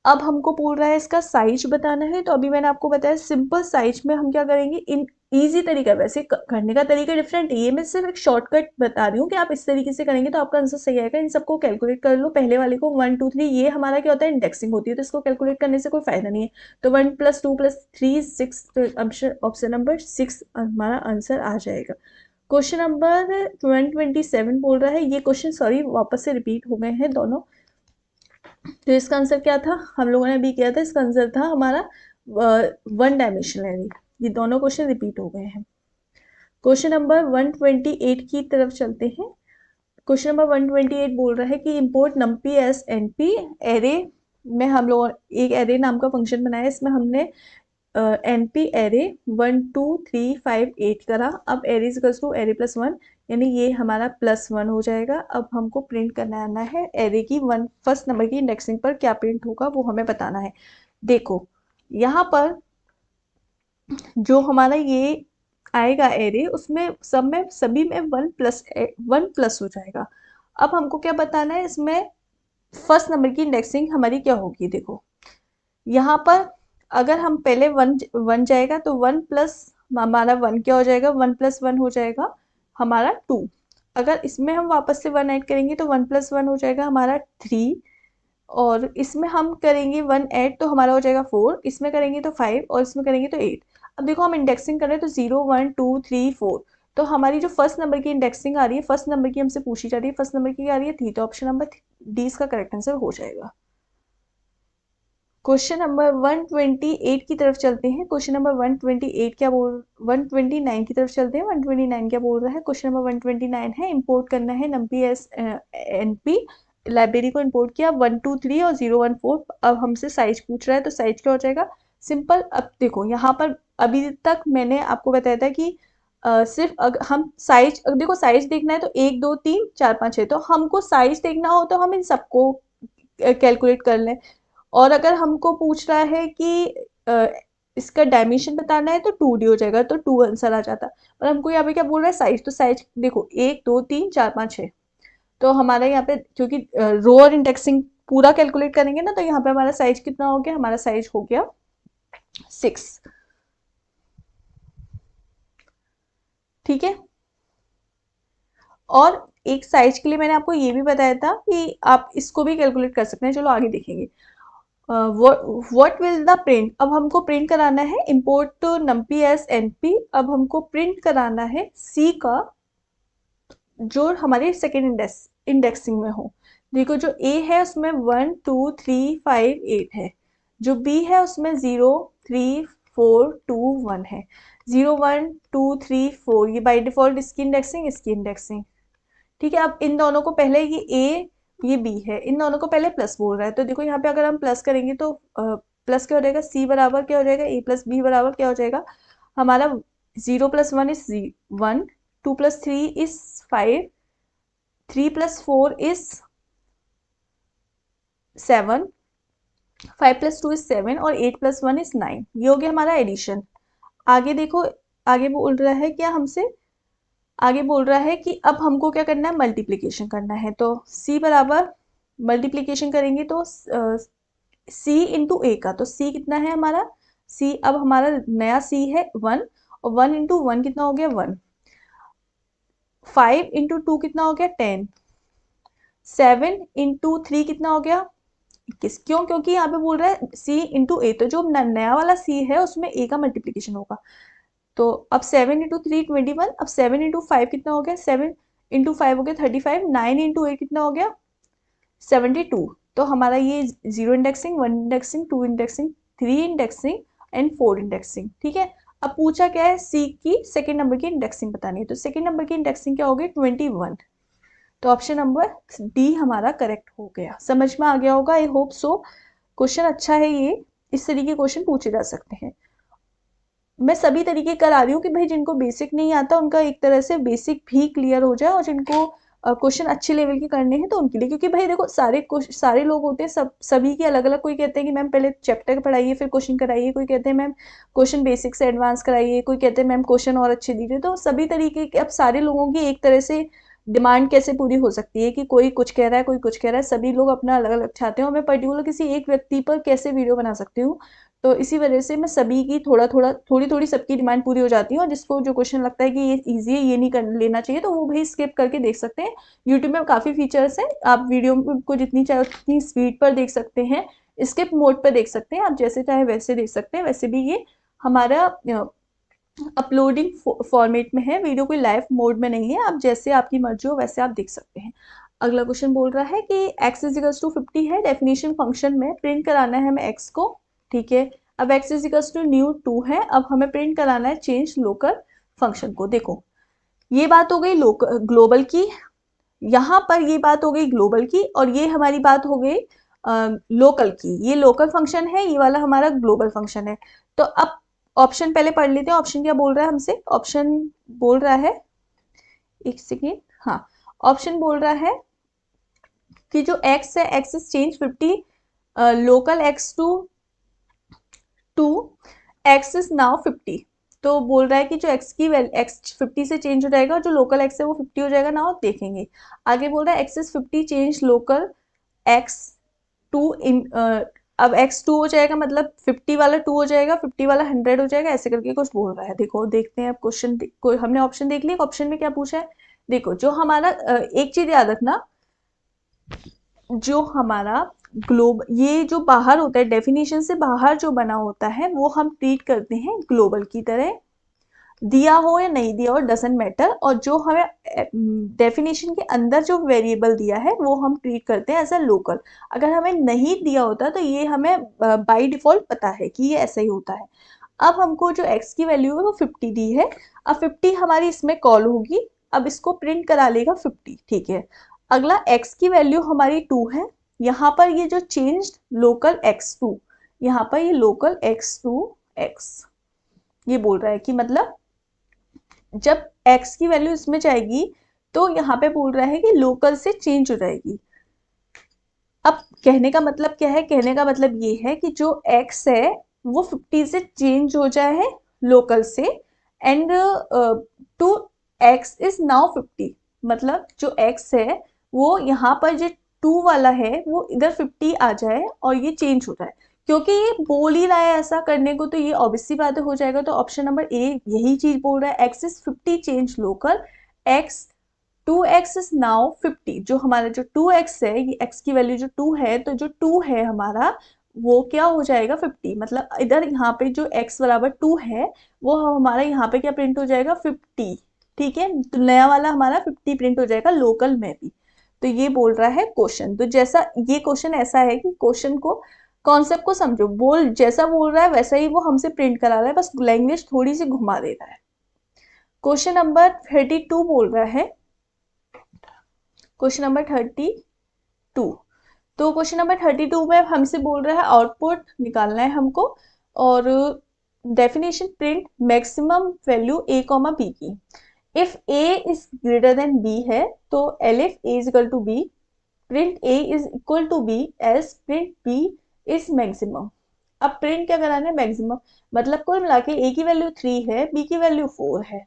अब हमको बोल रहा है इसका साइज बताना है। तो अभी मैंने आपको बताया सिंपल साइज में हम क्या करेंगे, इन इजी तरीका, वैसे करने का तरीका डिफरेंट है, ये मैं सिर्फ एक शॉर्टकट बता रही हूँ कि आप इस तरीके से करेंगे तो आपका आंसर सही आएगा। इन सबको कैलकुलेट कर लो, पहले वाले को 1 2 3, ये हमारा क्या होता है इंडेक्सिंग होती है, तो इसको कैलकुलेट करने से कोई फायदा नहीं है। तो 1 + 2 + 3 6, तो ऑप्शन नंबर 6 हमारा आंसर आ जाएगा। क्वेश्चन नंबर 127 बोल रहा है, ये क्वेश्चन सॉरी वापस से रिपीट हो गए हैं दोनों। तो इसका आंसर क्या था, हम लोगों ने अभी किया था, इसका आंसर था हमारा 1 डायमेंशनल एरे। ये दोनों क्वेश्चन रिपीट हो गए हैं। क्वेश्चन नंबर 128 की तरफ चलते हैं। क्वेश्चन नंबर 128 बोल रहा है कि import NumPy as NP. Array में हम लोग एक एरे नाम का फंक्शन बनाया, इसमें हमने एनपी एरे 1 2 3 5 8 करा। अब array equals to array plus 1, यानी ये हमारा +1 हो जाएगा। अब हमको प्रिंट करना आना है एरे की फर्स्ट नंबर की इंडेक्सिंग पर क्या प्रिंट होगा वो हमें बताना है। देखो यहाँ पर जो हमारा ये आएगा एरे, उसमें सब में सभी में 1 प्लस हो जाएगा। अब हमको क्या बताना है, इसमें फर्स्ट नंबर की इंडेक्सिंग हमारी क्या होगी। देखो यहाँ पर अगर हम पहले 1 जाएगा तो 1 प्लस हमारा 1 क्या हो जाएगा, 1 + 1 हो जाएगा हमारा 2। अगर इसमें हम वापस से 1 ऐड करेंगे तो 1 + 1 हो जाएगा हमारा 3। और इसमें हम करेंगे 1 ऐड तो हमारा हो जाएगा 4, इसमें करेंगे तो 5 और इसमें करेंगे तो 8। अब देखो हम इंडेक्सिंग कर रहे हैं तो 0 1 2 3 4, तो हमारी जो फर्स्ट नंबर की इंडेक्सिंग आ रही है, फर्स्ट नंबर की हमसे पूछी जा रही है, फर्स्ट नंबर की आ रही है 3, तो ऑप्शन नंबर डी इसका करेक्ट आंसर हो जाएगा। क्वेश्चन नंबर 128 की तरफ चलते हैं। क्वेश्चन नंबर 128 क्या बोल 129 की तरफ चलते हैं। 129 क्या बोल रहा है, क्वेश्चन नंबर 129 है इंपोर्ट करना है नमपी एस एनपी। लाइब्रेरी को इंपोर्ट किया 1 2 3 और 0 1 4। अब हमसे साइज पूछ रहा है तो साइज क्या हो जाएगा, सिंपल। अब देखो यहाँ पर अभी तक मैंने आपको बताया था कि सिर्फ अगर हम साइज, देखो साइज देखना है तो 1 2 3 4 5 6, तो हमको साइज देखना हो तो हम इन सबको कैलकुलेट कर लें। और अगर हमको पूछ रहा है कि इसका डायमेंशन बताना है तो 2D हो जाएगा, तो 2 आंसर आ जाता। और हमको यहाँ पे क्या बोल रहा है साइज, तो साइज देखो 1 2 3 4 5 6, तो हमारा यहाँ पे क्योंकि रो और इंडेक्सिंग पूरा कैलकुलेट करेंगे ना, तो यहाँ पे हमारा साइज कितना हो गया, हमारा साइज हो गया 6। ठीक है। और एक साइज के लिए मैंने आपको ये भी बताया था कि आप इसको भी कैलकुलेट कर सकते हैं, चलो आगे देखेंगे। व्हाट विल द प्रिंट, अब हमको प्रिंट कराना है इंपोर्ट टू नमपी एस एनपी। अब हमको प्रिंट कराना है सी का जो हमारे सेकेंड इंडेक्सिंग में हो। देखो जो ए है उसमें 1 2 3 5 8 है, जो बी है उसमें 0 3 4 2 1 है। 0 1 2 3 4 ये बाय डिफॉल्ट इसकी इंडेक्सिंग, इसकी इंडेक्सिंग। ठीक है। अब इन दोनों को पहले ये ए ये बी है, इन दोनों को पहले प्लस बोल रहा है, तो देखो यहाँ पे अगर हम प्लस करेंगे तो प्लस क्या हो जाएगा, सी बराबर क्या हो जाएगा, ए प्लस बी बराबर क्या हो जाएगा हमारा 0 + 1 इज 1, 2 + 3 इज 5, 3 + 4 इज 7, 5 + 2 इज 7 और 8 + 1 इज 9। ये हो गया हमारा एडिशन। आगे देखो, आगे बोल रहा है क्या हमसे, आगे बोल रहा है कि अब हमको क्या करना है, मल्टीप्लिकेशन करना है। तो c बराबर मल्टीप्लिकेशन करेंगे तो c इंटू ए का, तो c कितना है हमारा, c अब हमारा नया c है 1, और 1 इंटू 1 कितना हो गया 1, 5 इंटू 2 कितना हो गया 10, 7 इंटू 3 कितना हो गया 21। क्यों, क्योंकि यहाँ पे बोल रहा है c इंटू ए, तो जो नया वाला c है उसमें a का मल्टीप्लिकेशन होगा। तो अब 7 इंटू 3 21, अब 7 इंटू 5 कितना हो गया, 7 इंटू 5 हो गया 35, 9 इंटू 8 कितना हो गया 72। तो हमारा ये 0 indexing, 1 indexing, 2 indexing, 3 indexing and 4 indexing. ठीक है। अब पूछा क्या है, सी की सेकेंड नंबर की इंडेक्सिंग बतानी है, तो सेकेंड नंबर की इंडेक्सिंग क्या होगी 21। तो ऑप्शन नंबर डी हमारा करेक्ट हो गया। समझ में आ गया होगा, आई होप सो। क्वेश्चन अच्छा है ये, इस तरीके के क्वेश्चन पूछे जा सकते हैं। मैं सभी तरीके करा रही हूँ कि भाई जिनको बेसिक नहीं आता उनका एक तरह से बेसिक भी क्लियर हो जाए, और जिनको क्वेश्चन अच्छे लेवल के करने हैं तो उनके लिए। क्योंकि भाई देखो सारे लोग होते हैं, सभी के अलग अलग। कोई कहते हैं कि मैम पहले चैप्टर पढ़ाइए फिर क्वेश्चन कराइए, कोई कहते हैं मैम क्वेश्चन बेसिक से एडवांस कराइए, कोई कहते हैं मैम क्वेश्चन और अच्छे दीजिए। तो सभी तरीके के, अब सारे लोगों की एक तरह से डिमांड कैसे पूरी हो सकती है कि कोई कुछ कह रहा है कोई कुछ कह रहा है, सभी लोग अपना अलग अलग चाहते हैं, और मैं पर्टिकुलर किसी एक व्यक्ति पर कैसे वीडियो बना सकती हूँ। तो इसी वजह से मैं सभी की थोड़ी थोड़ी सबकी डिमांड पूरी हो जाती है, और जिसको जो क्वेश्चन लगता है कि ये इजी है, ये नहीं कर लेना चाहिए, तो वो भाई स्किप करके देख सकते हैं। यूट्यूब में काफ़ी फीचर्स हैं, आप वीडियो को जितनी चाहे उतनी स्पीड पर देख सकते हैं, स्किप मोड पर देख सकते हैं, आप जैसे चाहे वैसे देख सकते हैं। वैसे भी ये हमारा अपलोडिंग फॉर्मेट में है, वीडियो कोई लाइव मोड में नहीं है, आप जैसे आपकी मर्जी हो वैसे आप देख सकते हैं। अगला क्वेश्चन बोल रहा है कि x इजिकल्स टू 50 है, डेफिनेशन फंक्शन में प्रिंट कराना है हमें x को। ठीक है, अब x इजिकल्स टू न्यू 2 है, अब हमें प्रिंट कराना है चेंज लोकल फंक्शन को। देखो ये बात हो गई ग्लोबल की, यहाँ पर ये बात हो गई ग्लोबल की, और ये हमारी बात हो गई लोकल की। ये लोकल फंक्शन है, ये वाला हमारा ग्लोबल फंक्शन है। तो अब ऑप्शन पहले पढ़ लेते हैं, ऑप्शन क्या बोल रहा है हमसे। ऑप्शन बोल रहा है, एक सेकेंड, हाँ, ऑप्शन बोल रहा है कि जो x है, x is change 50 local x to x is now 50। तो बोल रहा है कि जो x की वैल्यू x 50 से चेंज हो जाएगा, और जो लोकल x है वो 50 हो जाएगा। नाउ देखेंगे आगे, बोल रहा है x is 50 change local x to in, अब x 2 हो जाएगा, मतलब 50 वाला 2 हो जाएगा, 50 वाला 100 हो जाएगा, ऐसे करके कुछ बोल रहा है। देखो देखते हैं अब क्वेश्चन, हमने ऑप्शन देख लिया, ऑप्शन में क्या पूछा है। देखो जो हमारा एक चीज याद रखना, जो हमारा ये जो बाहर होता है, डेफिनेशन से बाहर जो बना होता है, वो हम ट्रीट करते हैं ग्लोबल की तरह, दिया हो या नहीं दिया हो डजेंट मैटर। और जो हमें डेफिनेशन के अंदर जो वेरिएबल दिया है वो हम ट्रीट करते हैं एज अ लोकल। अगर हमें नहीं दिया होता तो ये हमें बाय डिफॉल्ट पता है कि ये ऐसा ही होता है। अब हमको जो x की वैल्यू है वो 50 दी है, अब 50 हमारी इसमें कॉल होगी, अब इसको प्रिंट करा लेगा 50। ठीक है, अगला x की वैल्यू हमारी 2 है, यहाँ पर ये जो चेंज लोकल x2, यहाँ पर ये लोकल x2 x, ये बोल रहा है कि मतलब जब x की वैल्यू इसमें जाएगी तो यहाँ पे बोल रहा है कि लोकल से चेंज हो जाएगी। अब कहने का मतलब क्या है, कहने का मतलब ये है कि जो x है वो 50 से चेंज हो जाए है लोकल से, and to x is now 50। मतलब जो x है वो यहाँ पर जो 2 वाला है वो इधर 50 आ जाए और ये चेंज हो जाए। क्योंकि ये बोल ही रहा है ऐसा करने को, तो ये ऑब्वियस सी बात हो जाएगा। तो ऑप्शन नंबर ए यही चीज बोल रहा है, x is 50 change local, x 2x is now 50। जो हमारा जो 2x है, ये x की वैल्यू जो 2 है, तो जो 2 है हमारा वो क्या हो जाएगा 50। मतलब इधर यहाँ पे जो x बराबर 2 है वो हमारा यहाँ पे क्या प्रिंट हो जाएगा 50। ठीक है, तो नया वाला हमारा 50 प्रिंट हो जाएगा लोकल में भी। तो ये बोल रहा है क्वेश्चन। तो जैसा ये क्वेश्चन ऐसा है कि क्वेश्चन को, कॉन्सेप्ट को समझो, जैसा बोल रहा है वैसा ही वो हमसे प्रिंट करा रहा है, बस लैंग्वेज थोड़ी सी घुमा दे रहा है। क्वेश्चन नंबर 32 बोल रहा है, क्वेश्चन नंबर 32। तो क्वेश्चन नंबर 32 में हमसे बोल रहा है आउटपुट निकालना है हमको, और definition print maximum value a comma b की। If a is greater than b है तो elif a is equal to b, print a is equal to b else print b is maximum. अब प्रिंट क्या कराना है, मैक्सिमम। मतलब कुल मिला के a की वैल्यू 3 है, b की वैल्यू 4 है।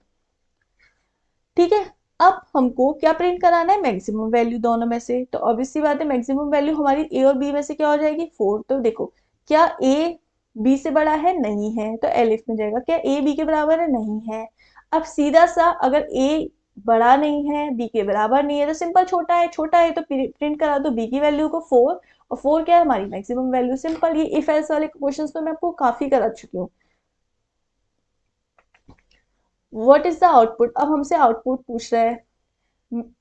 ठीक है, अब हमको क्या प्रिंट कराना है, मैक्सिमम वैल्यू दोनों में से। तो ऑब्वियसली बात है मैक्सिमम वैल्यू हमारी ए और बी में से क्या हो जाएगी 4। तो देखो क्या ए बी से बड़ा है, नहीं है, तो एलिफ में जाएगा। क्या ए बी के बराबर है, नहीं है। अब सीधा सा अगर ए बड़ा नहीं है बी के बराबर नहीं है तो सिंपल छोटा है, छोटा है तो प्रिंट करा दो बी की वैल्यू को 4, और 4 क्या है हमारी मैक्सिमम वैल्यू। सिंपल, ये इफ एल्स वाले क्वेश्चन तो मैं आपको काफी करा चुकी हूँ। व्हाट इज द आउटपुट, अब हमसे आउटपुट पूछ रहा है।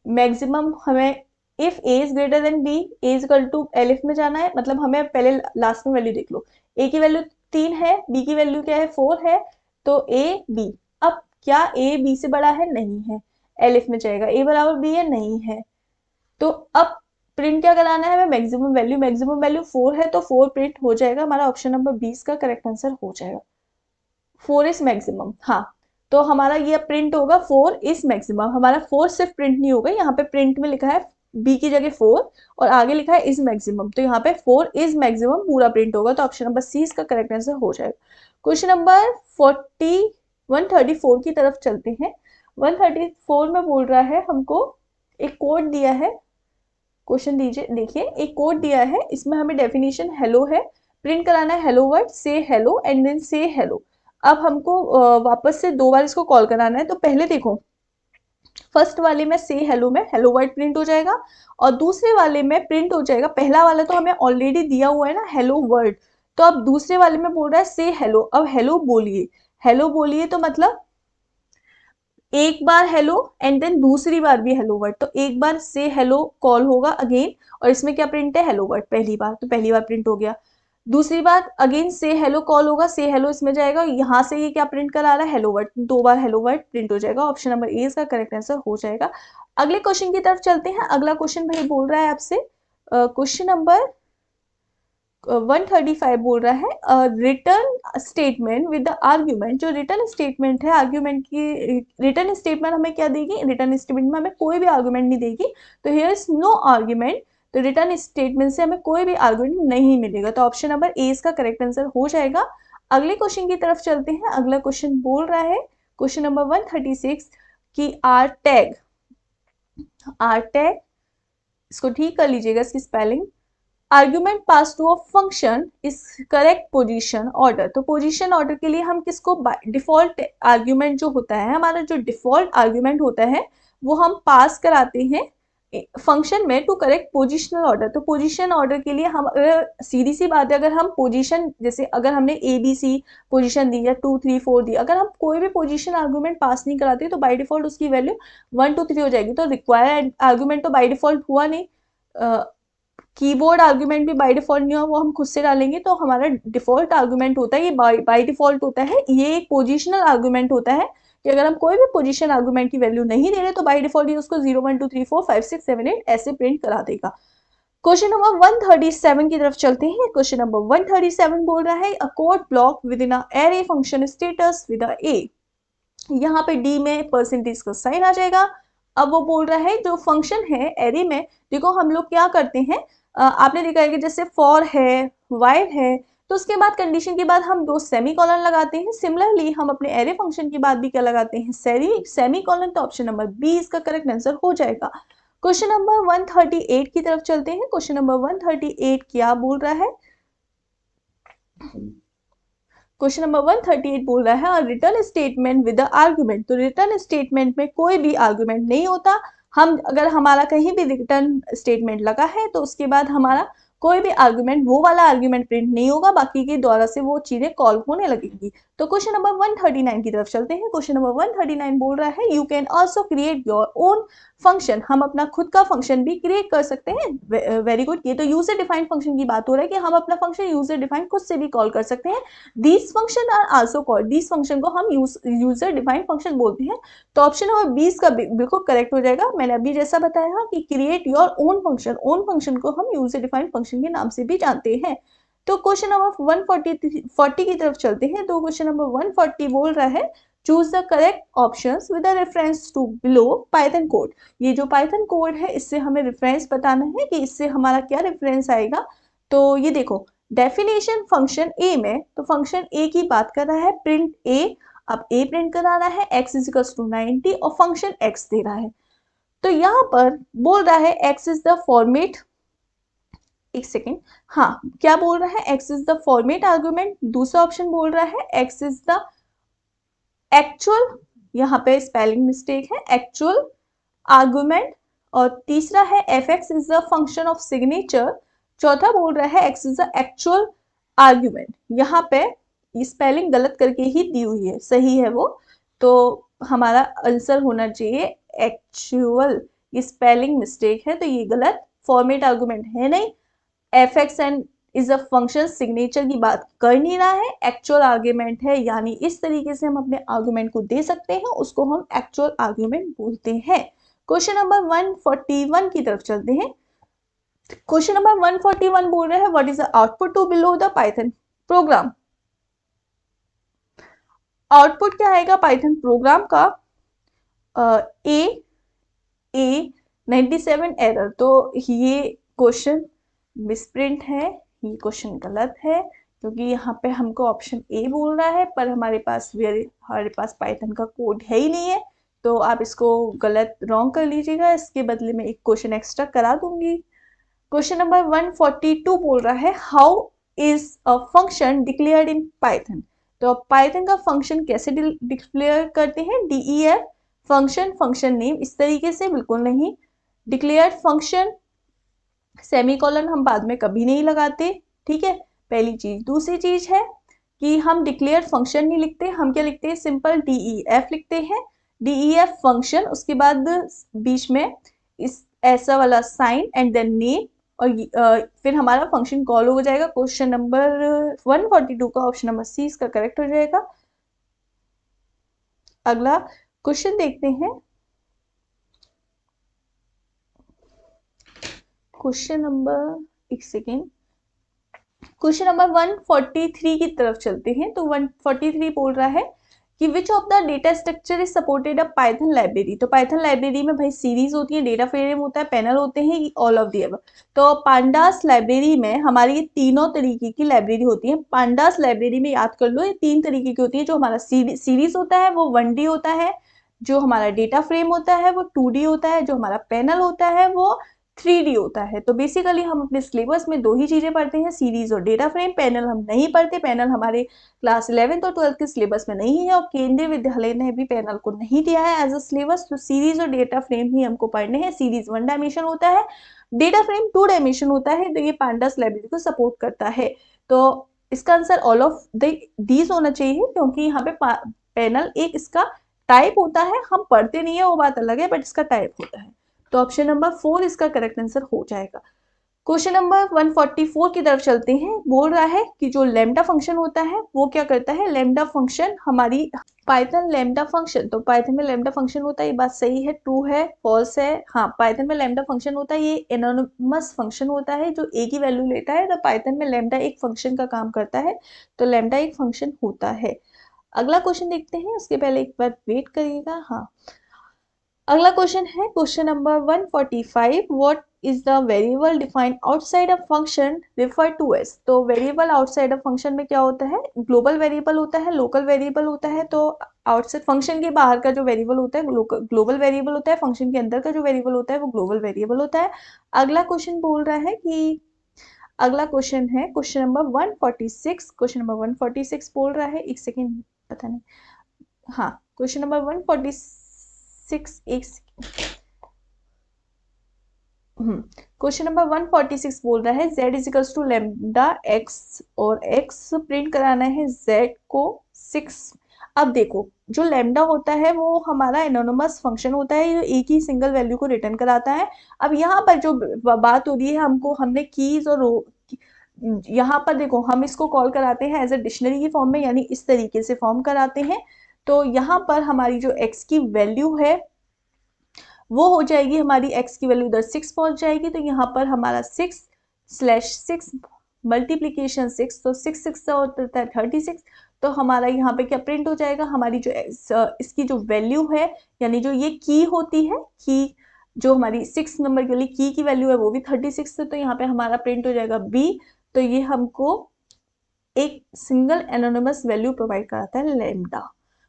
मैक्सिमम हमें if a is greater than b, a is equal to elif में जाना है। मतलब हमें पहले लास्ट में वैल्यू देख लो, ए की वैल्यू 3 है, बी की वैल्यू क्या है 4 है, तो ए बी। अब क्या ए बी से बड़ा है, नहीं है, एलिफ में जाएगा। ए बराबर बी है, नहीं है, तो अब प्रिंट क्या कराना है हमें, मैक्सिमम वैल्यू 4 है तो 4 प्रिंट हो जाएगा, हमारा ऑप्शन नंबर 20 का करेक्ट आंसर हो जाएगा। 4 इज मैक्सिमम, हाँ। तो हमारा ये प्रिंट होगा 4 इज मैक्सिमम, हमारा 4 सिर्फ प्रिंट नहीं होगा, यहाँ पे प्रिंट में लिखा है बी की जगह 4 और आगे लिखा है इज मैक्सिमम, तो यहाँ पे 4 इज मैक्सिमम पूरा प्रिंट होगा, तो ऑप्शन नंबर सी इसका करेक्ट आंसर हो जाएगा। क्वेश्चन नंबर 134 की तरफ चलते हैं। 134 में बोल रहा है हमको, एक कोड दिया है, क्वेश्चन दीजिए, देखिए एक कोड दिया है, इसमें हमें डेफिनेशन हेलो है, प्रिंट कराना है हेलो वर्ड, से हेलो एंड देन से हेलो। अब हमको वापस से 2 बार इसको कॉल कराना है, तो पहले देखो फर्स्ट वाले में से हेलो में हेलो वर्ड प्रिंट हो जाएगा और दूसरे वाले में प्रिंट हो जाएगा, पहला वाला तो हमें ऑलरेडी दिया हुआ है ना हेलो वर्ड, तो अब दूसरे वाले में बोल रहा है से हेलो, अब हेलो बोलिए तो मतलब एक बार हेलो एंड देन दूसरी बार भी हेलो वर्ड, तो एक बार से हेलो कॉल होगा अगेन, और इसमें क्या प्रिंट है हेलो वर्ड, पहली बार तो पहली बार प्रिंट हो गया, दूसरी बार अगेन से हेलो कॉल होगा, से हेलो इसमें जाएगा, यहाँ से ये क्या प्रिंट करा रहा है हेलो वर्ड, 2 बार हेलो वर्ड प्रिंट हो जाएगा, ऑप्शन नंबर ए इसका करेक्ट आंसर हो जाएगा। अगले क्वेश्चन की तरफ चलते हैं। अगला क्वेश्चन भाई बोल रहा है आपसे, क्वेश्चन नंबर 135 बोल रहा है return statement with the argument, जो रिटर्न स्टेटमेंट है, आर्ग्यूमेंट की रिटर्न स्टेटमेंट हमें क्या देगी, रिटर्न स्टेटमेंट में हमें कोई भी आर्ग्यूमेंट नहीं देगी, तो हियर इज नो आर्ग्यूमेंट, तो रिटर्न स्टेटमेंट से हमें कोई भी आर्ग्यूमेंट नहीं मिलेगा, तो ऑप्शन नंबर ए इसका करेक्ट आंसर हो जाएगा। अगले क्वेश्चन की तरफ चलते हैं। अगला क्वेश्चन बोल रहा है क्वेश्चन नंबर 136 की आर टैग, इसको ठीक कर लीजिएगा इसकी spelling, argument pass to a function is correct position order, तो पोजीशन ऑर्डर के लिए हम किसको, डिफॉल्ट आर्ग्यूमेंट जो होता है, हमारा जो डिफॉल्ट आर्ग्यूमेंट होता है वो हम पास कराते हैं फंक्शन में टू करेक्ट पोजिशनल ऑर्डर, तो पोजीशन ऑर्डर के लिए हम, अगर सीधी सी बात है, अगर हम पोजीशन, जैसे अगर हमने ए बी सी पोजीशन दी या 2 3 4 दी, अगर हम कोई भी पोजीशन आर्ग्यूमेंट पास नहीं कराते तो बाय डिफॉल्ट उसकी वैल्यू 1 2 3 हो जाएगी, तो रिक्वायर्ड आर्ग्यूमेंट तो बाय डिफॉल्ट हुआ नहीं, कीबोर्ड आर्ग्यूमेंट भी बाय डिफॉल्ट नहीं हुआ, वो हम खुद से डालेंगे, तो हमारा डिफॉल्ट आर्ग्यूमेंट होता है ये बाय डिफॉल्ट होता है, ये एक पोजिशनल आर्ग्यूमेंट होता है कि अगर हम कोई भी पोजीशन आर्गुमेंट की वैल्यू नहीं दे रहे तो बाय डिफॉल्ट ये उसको 0 1 2 3 4 5 6 7 8 ऐसे प्रिंट करा देगा। क्वेश्चन नंबर 137 की तरफ चलते हैं। क्वेश्चन नंबर 137 बोल रहा है a code block with in a array function status with a A, यहाँ पे डी में परसेंटेज का साइन आ जाएगा। अब वो बोल रहा है जो फंक्शन है एरे में, देखो हम लोग क्या करते हैं, आपने देखा है कि जैसे फॉर है, वाइल है, तो उसके बाद कंडीशन के बाद हम 2 सेमी कॉलन लगाते हैं, सिमिलरली हम अपने एरे फंक्शन के बाद भी क्या लगाते हैं, सेमी कॉलन, तो ऑप्शन नंबर बी इसका करेक्ट आंसर हो जाएगा। क्वेश्चन नंबर 138 की तरफ चलते हैं। क्वेश्चन नंबर 138 क्या बोल रहा है, क्वेश्चन नंबर 138 बोल रहा है रिटर्न स्टेटमेंट विद आर्गुमेंट, तो रिटर्न स्टेटमेंट में कोई भी आर्गुमेंट नहीं होता, हम अगर हमारा कहीं भी रिटर्न स्टेटमेंट लगा है तो उसके बाद हमारा कोई भी आर्गुमेंट, वो वाला आर्गुमेंट प्रिंट नहीं होगा, बाकी के द्वारा से वो चीजें कॉल होने लगेंगी। तो क्वेश्चन नंबर 139 की तरफ चलते हैं। क्वेश्चन नंबर 139 बोल रहा है you can also create your own function, हम अपना खुद का फंक्शन भी क्रिएट कर सकते हैं। वेरी गुड, ये तो यूजर डिफाइंड फंक्शन की बात हो रहा है कि हम अपना फंक्शन यूजर डिफाइंड खुद से भी कॉल कर सकते हैं। These function are also called, these function को हम यूजर डिफाइंड फंक्शन बोलते हैं, तो ऑप्शन नंबर 20 का बिल्कुल करेक्ट हो जाएगा। मैंने अभी जैसा बताया कि क्रिएट योर ओन फंक्शन को हम यूजर डिफाइंड फंक्शन के नाम से भी जानते हैं। तो क्वेश्चन नंबर 140 की तरफ चलते हैं। तो क्वेश्चन नंबर 140 बोल रहा है choose the correct options with reference to below python code, ये जो पाइथन कोड है इससे हमें रेफरेंस बताना है कि इससे हमारा क्या रेफरेंस आएगा। तो ये देखो डेफिनेशन फंक्शन ए में, तो फंक्शन ए की बात कर रहा है, प्रिंट ए, अब ए प्रिंट कराना है x इजिकल्स टू 90 और फंक्शन x दे रहा है, तो यहाँ पर बोल रहा है x इज द फॉर्मेट, एक सेकेंड, हाँ क्या बोल रहा है x is the format argument, दूसरा ऑप्शन बोल रहा है x इज द एक्चुअल, यहाँ पे स्पेलिंग मिस्टेक है, एक्चुअल आर्गुमेंट, और तीसरा है fx is the function of signature, चौथा बोल रहा है x is the actual argument. यहाँ पे ये स्पेलिंग गलत करके ही दी हुई है, सही है वो, तो हमारा आंसर होना चाहिए एक्चुअल, ये स्पेलिंग मिस्टेक है तो ये गलत, फॉर्मेट आर्गुमेंट है नहीं, fx and is a function signature की बात कर नहीं रहा है, एक्चुअल आर्ग्यूमेंट है, यानी इस तरीके से हम अपने आर्ग्यूमेंट को दे सकते हैं, उसको हम एक्चुअल आर्ग्यूमेंट बोलते हैं। क्वेश्चन नंबर 141 की तरफ चलते हैं। क्वेश्चन नंबर 141 बोल रहा है what is the output to below the python program. Output क्या आएगा पाइथन प्रोग्राम का? A 97 error. तो ये क्वेश्चन मिसप्रिंट है, ये क्वेश्चन गलत है, क्योंकि यहाँ पे हमको ऑप्शन ए बोल रहा है पर हमारे पास पाइथन का कोड है ही नहीं है। तो आप इसको गलत रॉन्ग कर लीजिएगा, इसके बदले में एक क्वेश्चन एक्स्ट्रा करा दूंगी। क्वेश्चन नंबर 142 बोल रहा है how is a function declared in Python. तो पाइथन का फंक्शन कैसे डिक्लेयर करते हैं? DEF फंक्शन नेम इस तरीके से बिल्कुल नहीं। डिक्लेयर्ड फंक्शन सेमीकोलन हम बाद में कभी नहीं लगाते, ठीक है, पहली चीज। दूसरी चीज है कि हम डिक्लेयर्ड फंक्शन नहीं लिखते, हम क्या लिखते हैं? सिंपल DEF लिखते हैं। DEF फंक्शन, उसके बाद बीच में इस ऐसा वाला साइन एंड देन नेम, और फिर हमारा फंक्शन कॉल हो जाएगा। क्वेश्चन नंबर 142 का ऑप्शन नंबर सी इसका करेक्ट हो जाएगा। अगला क्वेश्चन देखते हैं। क्वेश्चन नंबर एक सेकेंड, क्वेश्चन नंबर 143 की तरफ चलते हैं। तो 143 बोल रहा है कि which of the data structure is supported a Python library. तो पाइथन लाइब्रेरी में भाई सीरीज होती है, डेटा फ्रेम होता है, पैनल होते हैं, ऑल ऑफ दी अबव। तो पांडास लाइब्रेरी में हमारी ये तीनों तरीके की लाइब्रेरी होती है। पांडास लाइब्रेरी में याद कर लो ये तीन तरीके की होती है। जो हमारा सीरीज होता है वो 1D होता है, जो हमारा डेटा फ्रेम होता है वो 2D होता है, जो हमारा पैनल होता है वो 3D होता है। तो बेसिकली हम अपने सिलेबस में दो ही चीजें पढ़ते हैं, सीरीज और डेटा फ्रेम। पैनल हम नहीं पढ़ते, पैनल हमारे क्लास 11th और 12th के सिलेबस में नहीं है, और केंद्रीय विद्यालय ने भी पैनल को नहीं दिया है एज अ सिलेबस। तो सीरीज और डेटा फ्रेम ही हमको पढ़ने हैं। सीरीज 1 डायमेंशन होता है, डेटा फ्रेम 2 डायमेंशन होता है। तो ये पांडास लाइब्रेरी को सपोर्ट करता है। तो इसका आंसर ऑल ऑफ दीज होना चाहिए, क्योंकि यहाँ पे पैनल एक इसका टाइप होता है। हम पढ़ते नहीं है वो बात अलग है, बट इसका टाइप होता है। तो ऑप्शन नंबर 4 इसका करेक्ट आंसर हो जाएगा। क्वेश्चन नंबर 144 की तरफ चलते हैं। बोल रहा है कि जो लैम्डा फंक्शन होता है वो क्या करता है? लैम्डा फंक्शन हमारी पाइथन लैम्डा फंक्शन, तो पाइथन में लैम्डा फंक्शन होता है, ये बात सही है, ट्रू है, फॉल्स है? हाँ, पाइथन में लैम्डा फंक्शन होता है, ये एनोनिमस फंक्शन होता है जो ए की वैल्यू लेता है। तो पाइथन में लैम्डा एक फंक्शन का काम करता है, तो लैम्डा एक फंक्शन होता है। अगला क्वेश्चन देखते हैं, उसके पहले एक बार वेट करिएगा। हाँ, अगला क्वेश्चन है question number 145 what is the variable defined outside a function refer to as. तो वेरिएबल आउटसाइड अ फंक्शन में क्या होता है? ग्लोबल वेरिएबल होता है, लोकल वेरिएबल होता है। तो आउटसाइड फंक्शन के बाहर का जो वेरिएबल होता है ग्लोबल वेरिएबल होता है, फंक्शन के अंदर का जो वेरिएबल होता है वो ग्लोबल वेरिएबल होता है। अगला क्वेश्चन बोल रहा है कि अगला क्वेश्चन है क्वेश्चन नंबर 146। क्वेश्चन नंबर 146 बोल रहा है, एक सेकेंड, पता नहीं, हाँ, क्वेश्चन नंबर 146 एक क्वेश्चन नंबर 146 बोल रहा है z is equals to lambda x, और x प्रिंट कराना है z को 6। अब देखो, जो लैम्डा होता है वो हमारा एनोनिमस फंक्शन होता है, जो एक ही सिंगल वैल्यू को रिटर्न कराता है। अब यहाँ पर जो बात हो रही है, हमने कीज और यहाँ पर देखो हम इसको कॉल कराते हैं एज ए डिक्शनरी की फॉर्म में, यानी इस तरीके से फॉर्म कराते हैं। तो यहाँ पर हमारी जो x की वैल्यू है वो हो जाएगी, हमारी x की वैल्यू इधर 6 पहुंच जाएगी। तो यहाँ पर हमारा 6/6 मल्टीप्लीकेशन 6, तो 6 होता है 36। तो हमारा यहाँ पे क्या प्रिंट हो जाएगा? हमारी जो इसकी जो वैल्यू है, यानी जो ये की होती है, की जो हमारी 6 नंबर के लिए की वैल्यू है वो भी 36 है। तो यहाँ पे हमारा प्रिंट हो जाएगा B। तो ये हमको एक सिंगल एनोनिमस वैल्यू प्रोवाइड कराता है लैम्डा।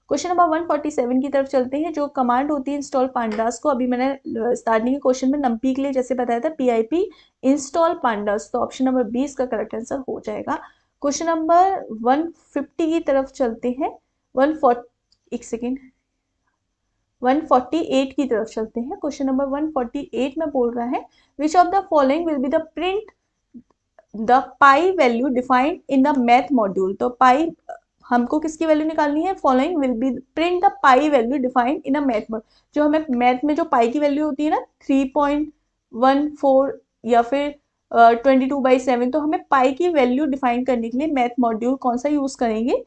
क्वेश्चन नंबर 147 की तरफ चलते हैं। जो कमांड होती है इंस्टॉल पांडास को, अभी मैंने स्टार्टिंग के क्वेश्चन में नंपी के लिए जैसे बताया था PIP इंस्टॉल पांडास, तो ऑप्शन नंबर 20 का करेक्ट आंसर हो जाएगा। क्वेश्चन नंबर 150 की तरफ चलते हैं। 148 की तरफ चलते हैं। क्वेश्चन नंबर 148 में बोल रहा है which of the following will be the print the pi value defined in the math module. तो पाई हमको किसकी वैल्यू निकालनी है? Following will be print the pi value defined in a math module. जो हमें मैथ में जो पाई की वैल्यू होती है ना 3.14 या फिर 22/7, तो हमें पाई की वैल्यू डिफाइन करने के लिए मैथ मॉड्यूल कौन सा यूज करेंगे?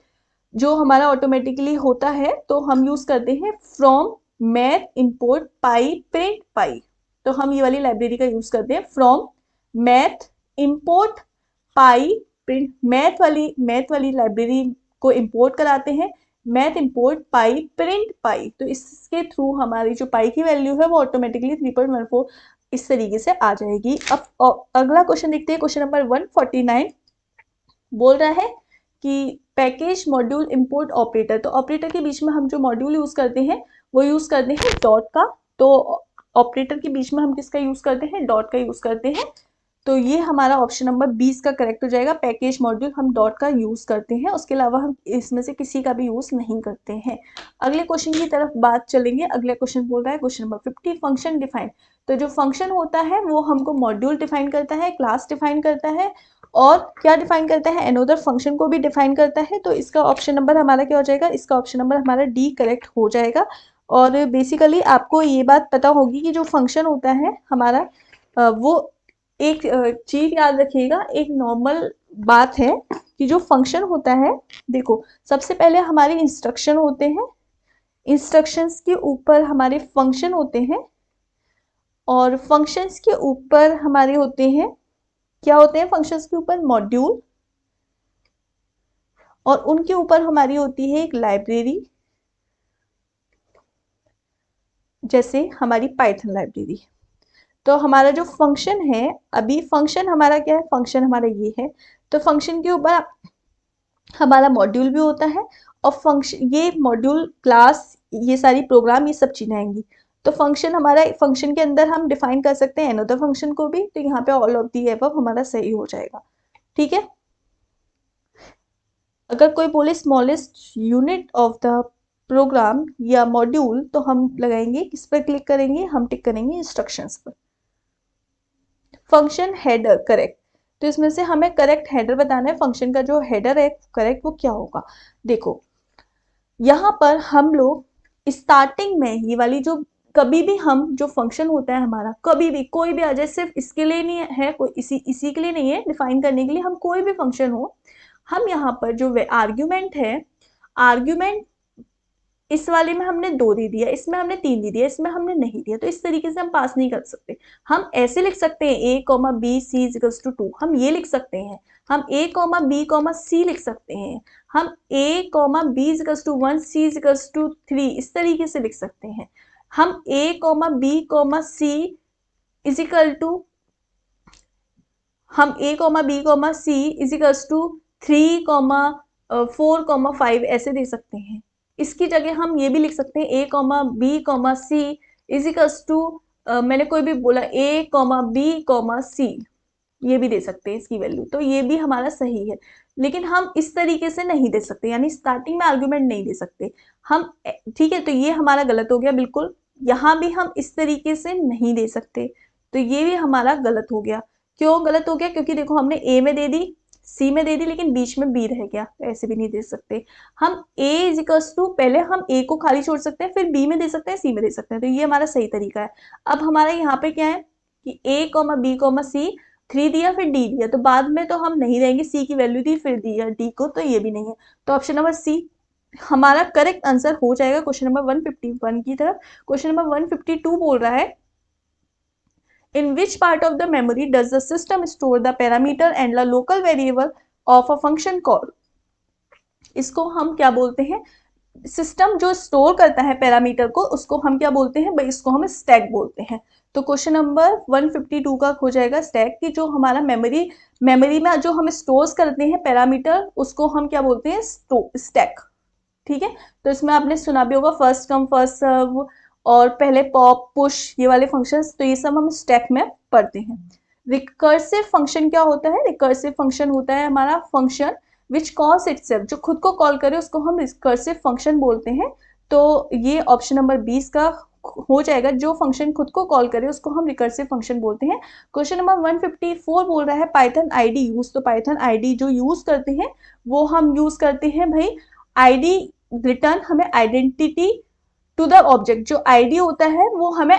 जो हमारा ऑटोमेटिकली होता है, तो हम यूज करते हैं from math import pi print pi, तो हम ये वाली लाइब्रेरी का यूज करते हैं। From math import pi print, math वाली लाइब्रेरी को इंपोर्ट कराते हैं, math import pi print pi, तो इसके थ्रू हमारी जो पाई की वैल्यू है वो ऑटोमेटिकली 3.14 इस तरीके से आ जाएगी। अब अगला क्वेश्चन देखते हैं, क्वेश्चन नंबर 149 बोल रहा है कि पैकेज मॉड्यूल इंपोर्ट ऑपरेटर, तो ऑपरेटर के बीच में हम जो मॉड्यूल यूज करते हैं वो यूज करते हैं डॉट का, तो ऑपरेटर के बीच में हम किसका यूज करते हैं, डॉट का यूज करते हैं। तो ये हमारा ऑप्शन नंबर 20 का करेक्ट हो जाएगा, पैकेज मॉड्यूल हम डॉट का यूज करते हैं, उसके अलावा हम इसमें से किसी का भी यूज नहीं करते हैं। अगले क्वेश्चन की तरफ बात चलेंगे। अगले क्वेश्चन बोल रहा है क्वेश्चन नंबर 50 फंक्शन डिफाइन, तो जो फंक्शन होता है वो हमको मॉड्यूल डिफाइन करता है, क्लास डिफाइन करता है, और क्या डिफाइन करता है, एनोदर फंक्शन को भी डिफाइन करता है। तो इसका ऑप्शन नंबर हमारा क्या हो जाएगा, इसका ऑप्शन नंबर हमारा डी करेक्ट हो जाएगा। और बेसिकली आपको ये बात पता होगी कि जो फंक्शन होता है हमारा वो एक चीज याद रखिएगा, एक नॉर्मल बात है कि जो फंक्शन होता है, देखो सबसे पहले हमारे इंस्ट्रक्शन होते हैं, इंस्ट्रक्शंस के ऊपर हमारे फंक्शन होते हैं, और फंक्शंस के ऊपर हमारे होते हैं, क्या होते हैं फंक्शंस के ऊपर, मॉड्यूल, और उनके ऊपर हमारी होती है एक लाइब्रेरी, जैसे हमारी पाइथन लाइब्रेरी। तो हमारा जो फंक्शन है, अभी फंक्शन हमारा क्या है, फंक्शन हमारा ये है, तो फंक्शन के ऊपर हमारा मॉड्यूल भी होता है, और फंक्शन ये मॉड्यूल क्लास ये सारी प्रोग्राम ये सब चीजें आएंगी। तो फंक्शन हमारा, फंक्शन के अंदर हम डिफाइन कर सकते हैं अनदर फंक्शन को भी, तो यहाँ पे ऑल ऑफ दी अबव हमारा सही हो जाएगा। ठीक है, अगर कोई बोले smallest unit of the program या मॉड्यूल, तो हम लगाएंगे किस पर क्लिक करेंगे, हम टिक करेंगे इंस्ट्रक्शंस पर। फंक्शन हेडर करेक्ट, तो इसमें से हमें करेक्ट हेडर बताना है, फंक्शन का जो हेडर है करेक्ट वो क्या होगा। देखो यहाँ पर हम लोग स्टार्टिंग में ये वाली जो, कभी भी हम जो फंक्शन होता है हमारा, कभी भी कोई भी आ जाए, सिर्फ इसके लिए नहीं है, कोई इसी के लिए नहीं है, डिफाइन करने के लिए, हम कोई भी फंक्शन हो, हम यहाँ पर जो आर्ग्यूमेंट है, आर्ग्यूमेंट इस वाले में हमने 2 दे दिया, इसमें हमने 3 दे दिया, इसमें हमने नहीं दिया, तो इस तरीके से हम पास नहीं कर सकते। हम ऐसे लिख सकते हैं a, b, c equals to 2, हम ये लिख सकते हैं, हम a, b, c लिख सकते हैं, हम a, b equals to 1, c equals to 3 इस तरीके से लिख सकते हैं। हम a, b, c is equal to, हम a, b, c is equals to 3, 4, 5 ऐसे दे सकते हैं। इसकी जगह हम ये भी लिख सकते हैं a, b, c is equals to, मैंने कोई भी बोला a, b, c, ये भी दे सकते हैं इसकी वैल्यू, तो ये भी हमारा सही है। लेकिन हम इस तरीके से नहीं दे सकते, यानी स्टार्टिंग में आर्गुमेंट नहीं दे सकते हम, ठीक है, तो ये हमारा गलत हो गया बिल्कुल। यहाँ भी हम इस तरीके से नहीं दे सकते, तो ये भी हमारा गलत हो गया। क्यों गलत हो गया, क्योंकि देखो हमने a में दे दी, c में दे दी, लेकिन बीच में b रह गया, तो ऐसे भी नहीं दे सकते। हम a इजिकल्स टू, पहले हम a को खाली छोड़ सकते हैं, फिर b में दे सकते हैं, c में दे सकते हैं, तो ये हमारा सही तरीका है। अब हमारा यहाँ पे क्या है कि a, b, c 3 दिया, फिर d दिया, तो बाद में तो हम नहीं देंगे, c की वैल्यू दी फिर दिया d को, तो ये भी नहीं है, तो ऑप्शन नंबर c हमारा करेक्ट आंसर हो जाएगा क्वेश्चन नंबर 151 की तरफ। क्वेश्चन नंबर 152 बोल रहा है in which part of the memory does the system store the parameter and the local variable of a function call। इसको हम क्या बोलते हैं, सिस्टम जो स्टोर करता है पैरामीटर को, उसको हम क्या बोलते हैं भाई, इसको हम स्टैक बोलते हैं। तो क्वेश्चन नंबर 152 का हो जाएगा स्टैक, की जो हमारा मेमोरी में जो हम स्टोर करते हैं पैरामीटर, उसको हम क्या बोलते हैं, स्टैक। ठीक है, तो इसमें आपने सुना भी होगा फर्स्ट कम फर्स्ट सर्व, और पहले पॉप पुश ये वाले फंक्शंस, तो ये सब हम स्टैक में पढ़ते हैं। रिकर्सिव फंक्शन क्या होता है, रिकर्सिव फंक्शन होता है हमारा फंक्शन विच कॉल्स इटसेल्फ, जो खुद को कॉल करे उसको हम रिकर्सिव फंक्शन बोलते हैं। तो ये ऑप्शन नंबर 20 का हो जाएगा, जो फंक्शन खुद को कॉल करे उसको हम रिकर्सिव फंक्शन बोलते हैं। क्वेश्चन नंबर 154 बोल रहा है पाइथन आईडी यूज, तो पाइथन आईडी जो यूज करते हैं वो हम यूज करते हैं भाई, आईडी रिटर्न हमें आइडेंटिटी टू द ऑब्जेक्ट, जो आईडी होता है वो हमें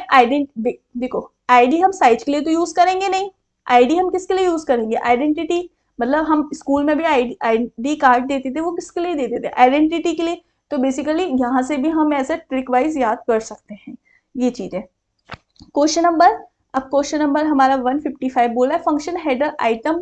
देखो आईडी हम साइज के लिए तो यूज करेंगे नहीं, आईडी हम किसके लिए यूज करेंगे, आइडेंटिटी, मतलब हम स्कूल में भी आईडी कार्ड देते थे, वो किसके लिए देते थे, आइडेंटिटी के लिए। तो बेसिकली यहाँ से भी हम ऐसे ट्रिक वाइज याद कर सकते हैं ये चीजें। अब क्वेश्चन नंबर हमारा 155 बोला है फंक्शन हेडर आइटम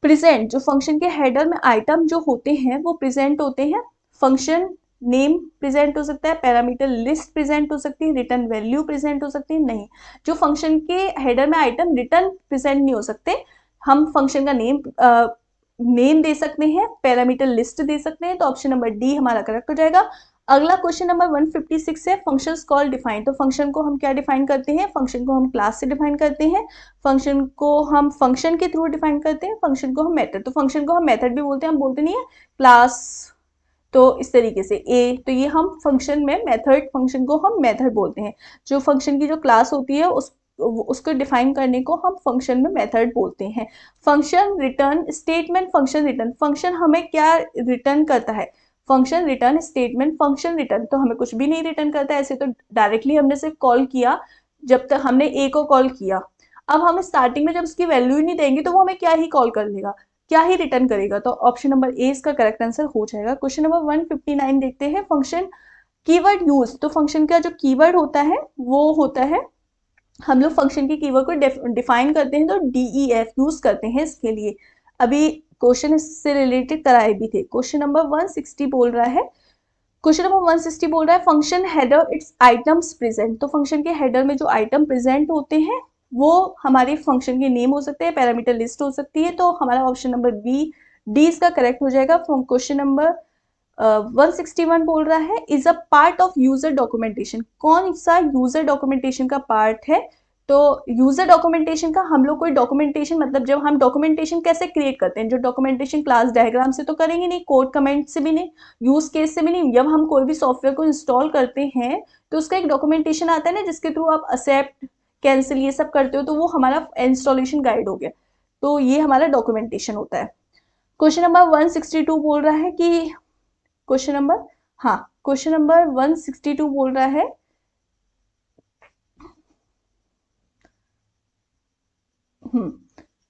प्रेजेंट, जो फंक्शन के हेडर में आइटम जो होते हैं वो प्रेजेंट होते हैं। फंक्शन नेम प्रेजेंट हो सकता है, पैरामीटर लिस्ट प्रेजेंट हो सकती है, रिटर्न वैल्यू प्रेजेंट हो सकती है। नहीं, जो फंक्शन के हेडर में आइटम रिटर्न प्रेजेंट नहीं हो सकते, हम फंक्शन का नेम दे सकते हैं, पैरामीटर लिस्ट दे सकते हैं। तो ऑप्शन नंबर डी हमारा करेक्ट हो जाएगा। अगला क्वेश्चन नंबर 156 है फंक्शंस कॉल डिफाइन। तो फंक्शन को हम क्या डिफाइन करते हैं? फंक्शन को हम क्लास से डिफाइन करते हैं, फंक्शन को हम फंक्शन के थ्रू डिफाइन करते हैं, फंक्शन को हम मेथड, तो फंक्शन को हम मेथड भी बोलते हैं, हम बोलते नहीं है क्लास। तो इस तरीके से तो ये हम फंक्शन में मेथड, फंक्शन को हम मेथड बोलते हैं। जो फंक्शन की जो क्लास होती है उसको डिफाइन करने को हम फंक्शन में मेथड बोलते हैं। Function return statement, function return, function हमें क्या रिटर्न करता है? Function return statement, function return तो हमें कुछ भी नहीं रिटर्न करता है, ऐसे तो डायरेक्टली हमने सिर्फ कॉल किया, जब तक हमने ए को कॉल किया। अब हम स्टार्टिंग में जब उसकी वैल्यू ही नहीं देंगे तो वो हमें क्या ही कॉल कर लेगा, क्या ही रिटर्न करेगा। तो ऑप्शन नंबर ए इसका करेक्ट आंसर हो जाएगा। क्वेश्चन नंबर 159 देखते हैं फंक्शन कीवर्ड यूज। तो फंक्शन का जो कीवर्ड होता है वो होता है, हम लोग फंक्शन के कीवर्ड को डिफाइन करते हैं तो DEF यूज करते हैं इसके लिए। अभी क्वेश्चन इससे रिलेटेड कराए भी थे। क्वेश्चन नंबर 160 बोल रहा है, क्वेश्चन नंबर 160 बोल रहा है function header it's items present. तो फंक्शन के हेडर में जो आइटम प्रेजेंट होते हैं वो हमारे फंक्शन के नेम हो सकते हैं, पैरामीटर लिस्ट हो सकती है। तो हमारा ऑप्शन नंबर डी इसका करेक्ट हो जाएगा। क्वेश्चन नंबर 161 बोल रहा है is a part of user documentation. कौन सा यूजर डॉक्यूमेंटेशन का पार्ट है? तो यूजर डॉक्यूमेंटेशन का, हम लोग कोई डॉक्यूमेंटेशन, मतलब जब हम डॉक्यूमेंटेशन कैसे क्रिएट करते हैं, जो डॉक्यूमेंटेशन क्लास डायग्राम से तो करेंगे नहीं, कोड कमेंट से भी नहीं, यूज केस से भी नहीं। जब हम कोई भी सॉफ्टवेयर को इंस्टॉल करते हैं तो उसका एक डॉक्यूमेंटेशन आता है ना, जिसके थ्रू आप एक्सेप्ट कैंसिल ये सब करते हो, तो वो हमारा इंस्टॉलेशन गाइड हो गया। तो ये हमारा डॉक्यूमेंटेशन होता है। क्वेश्चन नंबर 162 बोल रहा है कि क्वेश्चन नंबर 162 बोल रहा है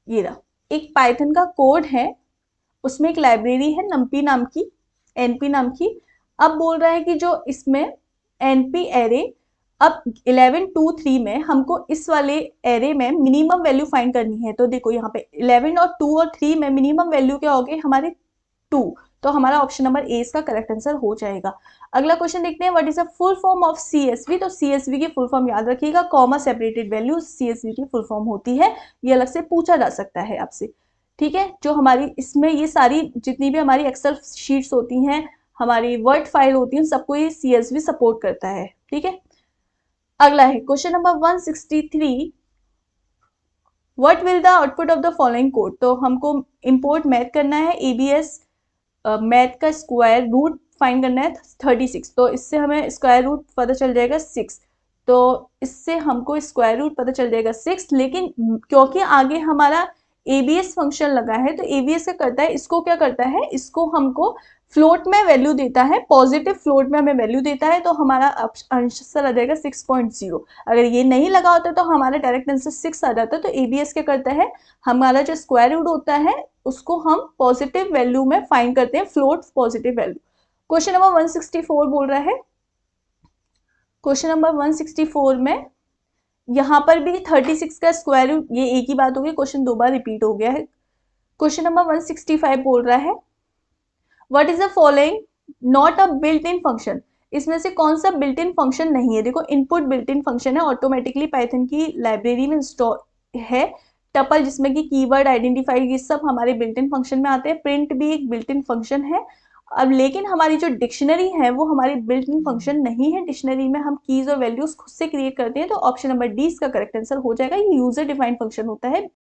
ये रहा, एक पाइथन का कोड है, उसमें एक लाइब्रेरी है नम्पी नाम की, एनपी नाम की। अब बोल रहा है कि जो इसमें एनपी एरे, अब 11 2 3 में हमको इस वाले एरे में मिनिमम वैल्यू फाइंड करनी है। तो देखो यहाँ पे 11 और 2 और 3 में मिनिमम वैल्यू क्या हो गई हमारे 2। तो हमारा ऑप्शन नंबर ए इसका करेक्ट आंसर हो जाएगा। अगला क्वेश्चन देखते हैं what is the full form of CSV। तो CSV की फुल फॉर्म याद रखिएगा, कॉमा सेपरेटेड वैल्यू CSV की फुल फॉर्म होती है। ये अलग से पूछा जा सकता है आपसे, ठीक है। जो हमारी इसमें ये सारी जितनी भी हमारी एक्सेल शीट्स होती हैं, हमारी वर्ड फाइल होती है, सबको ये CSV सपोर्ट करता है, ठीक है। अगला है question number 163 what will the output of the following code. तो हमको इंपोर्ट मैथ करना है, ABS मैथ का स्क्वायर रूट फाइंड करना है 36। तो इससे हमें स्क्वायर रूट पता चल जाएगा 6। तो इससे हमको स्क्वायर रूट पता चल जाएगा 6, लेकिन क्योंकि आगे हमारा ABS फंक्शन लगा है, तो ABS क्या करता है, इसको क्या करता है, इसको हमको फ्लोट में वैल्यू देता है, पॉजिटिव फ्लोट में हमें वैल्यू देता है। तो हमारा आंसर आ जाएगा 6.0। अगर ये नहीं लगा होता तो हमारा डायरेक्ट आंसर 6 आ जाता। तो ABS क्या करता है, हमारा जो स्क्वायर रूट होता है उसको हम पॉजिटिव वैल्यू में फाइंड करते हैं, float positive value. Question number 164 बोल रहा है, क्वेश्चन नंबर 164 में यहाँ पर भी 36 का स्क्वायर रूट, ये एक ही बात होगी, क्वेश्चन 2 बार रिपीट हो गया है। क्वेश्चन नंबर 165 बोल रहा है what is the following not a built in function. इसमें से कौन सा बिल्ट इन फंक्शन नहीं है? देखो इनपुट बिल्ट इन फंक्शन है, ऑटोमेटिकली पाइथन की लाइब्रेरी में इंस्टॉल है। टपल जिसमें कि कीवर्ड आइडेंटिफायर ये सब हमारे बिल्ट इन फंक्शन में आते हैं। प्रिंट भी एक बिल्ट इन फंक्शन है। अब लेकिन हमारी जो डिक्शनरी है वो हमारी बिल्ट इन फंक्शन नहीं है, डिक्शनरी में हम कीज और वैल्यूज खुद से क्रिएट करते हैं। तो ऑप्शन नंबर डी इसका करेक्ट आंसर हो जाएगा, ये यूजर डिफाइंड फंक्शन होता है।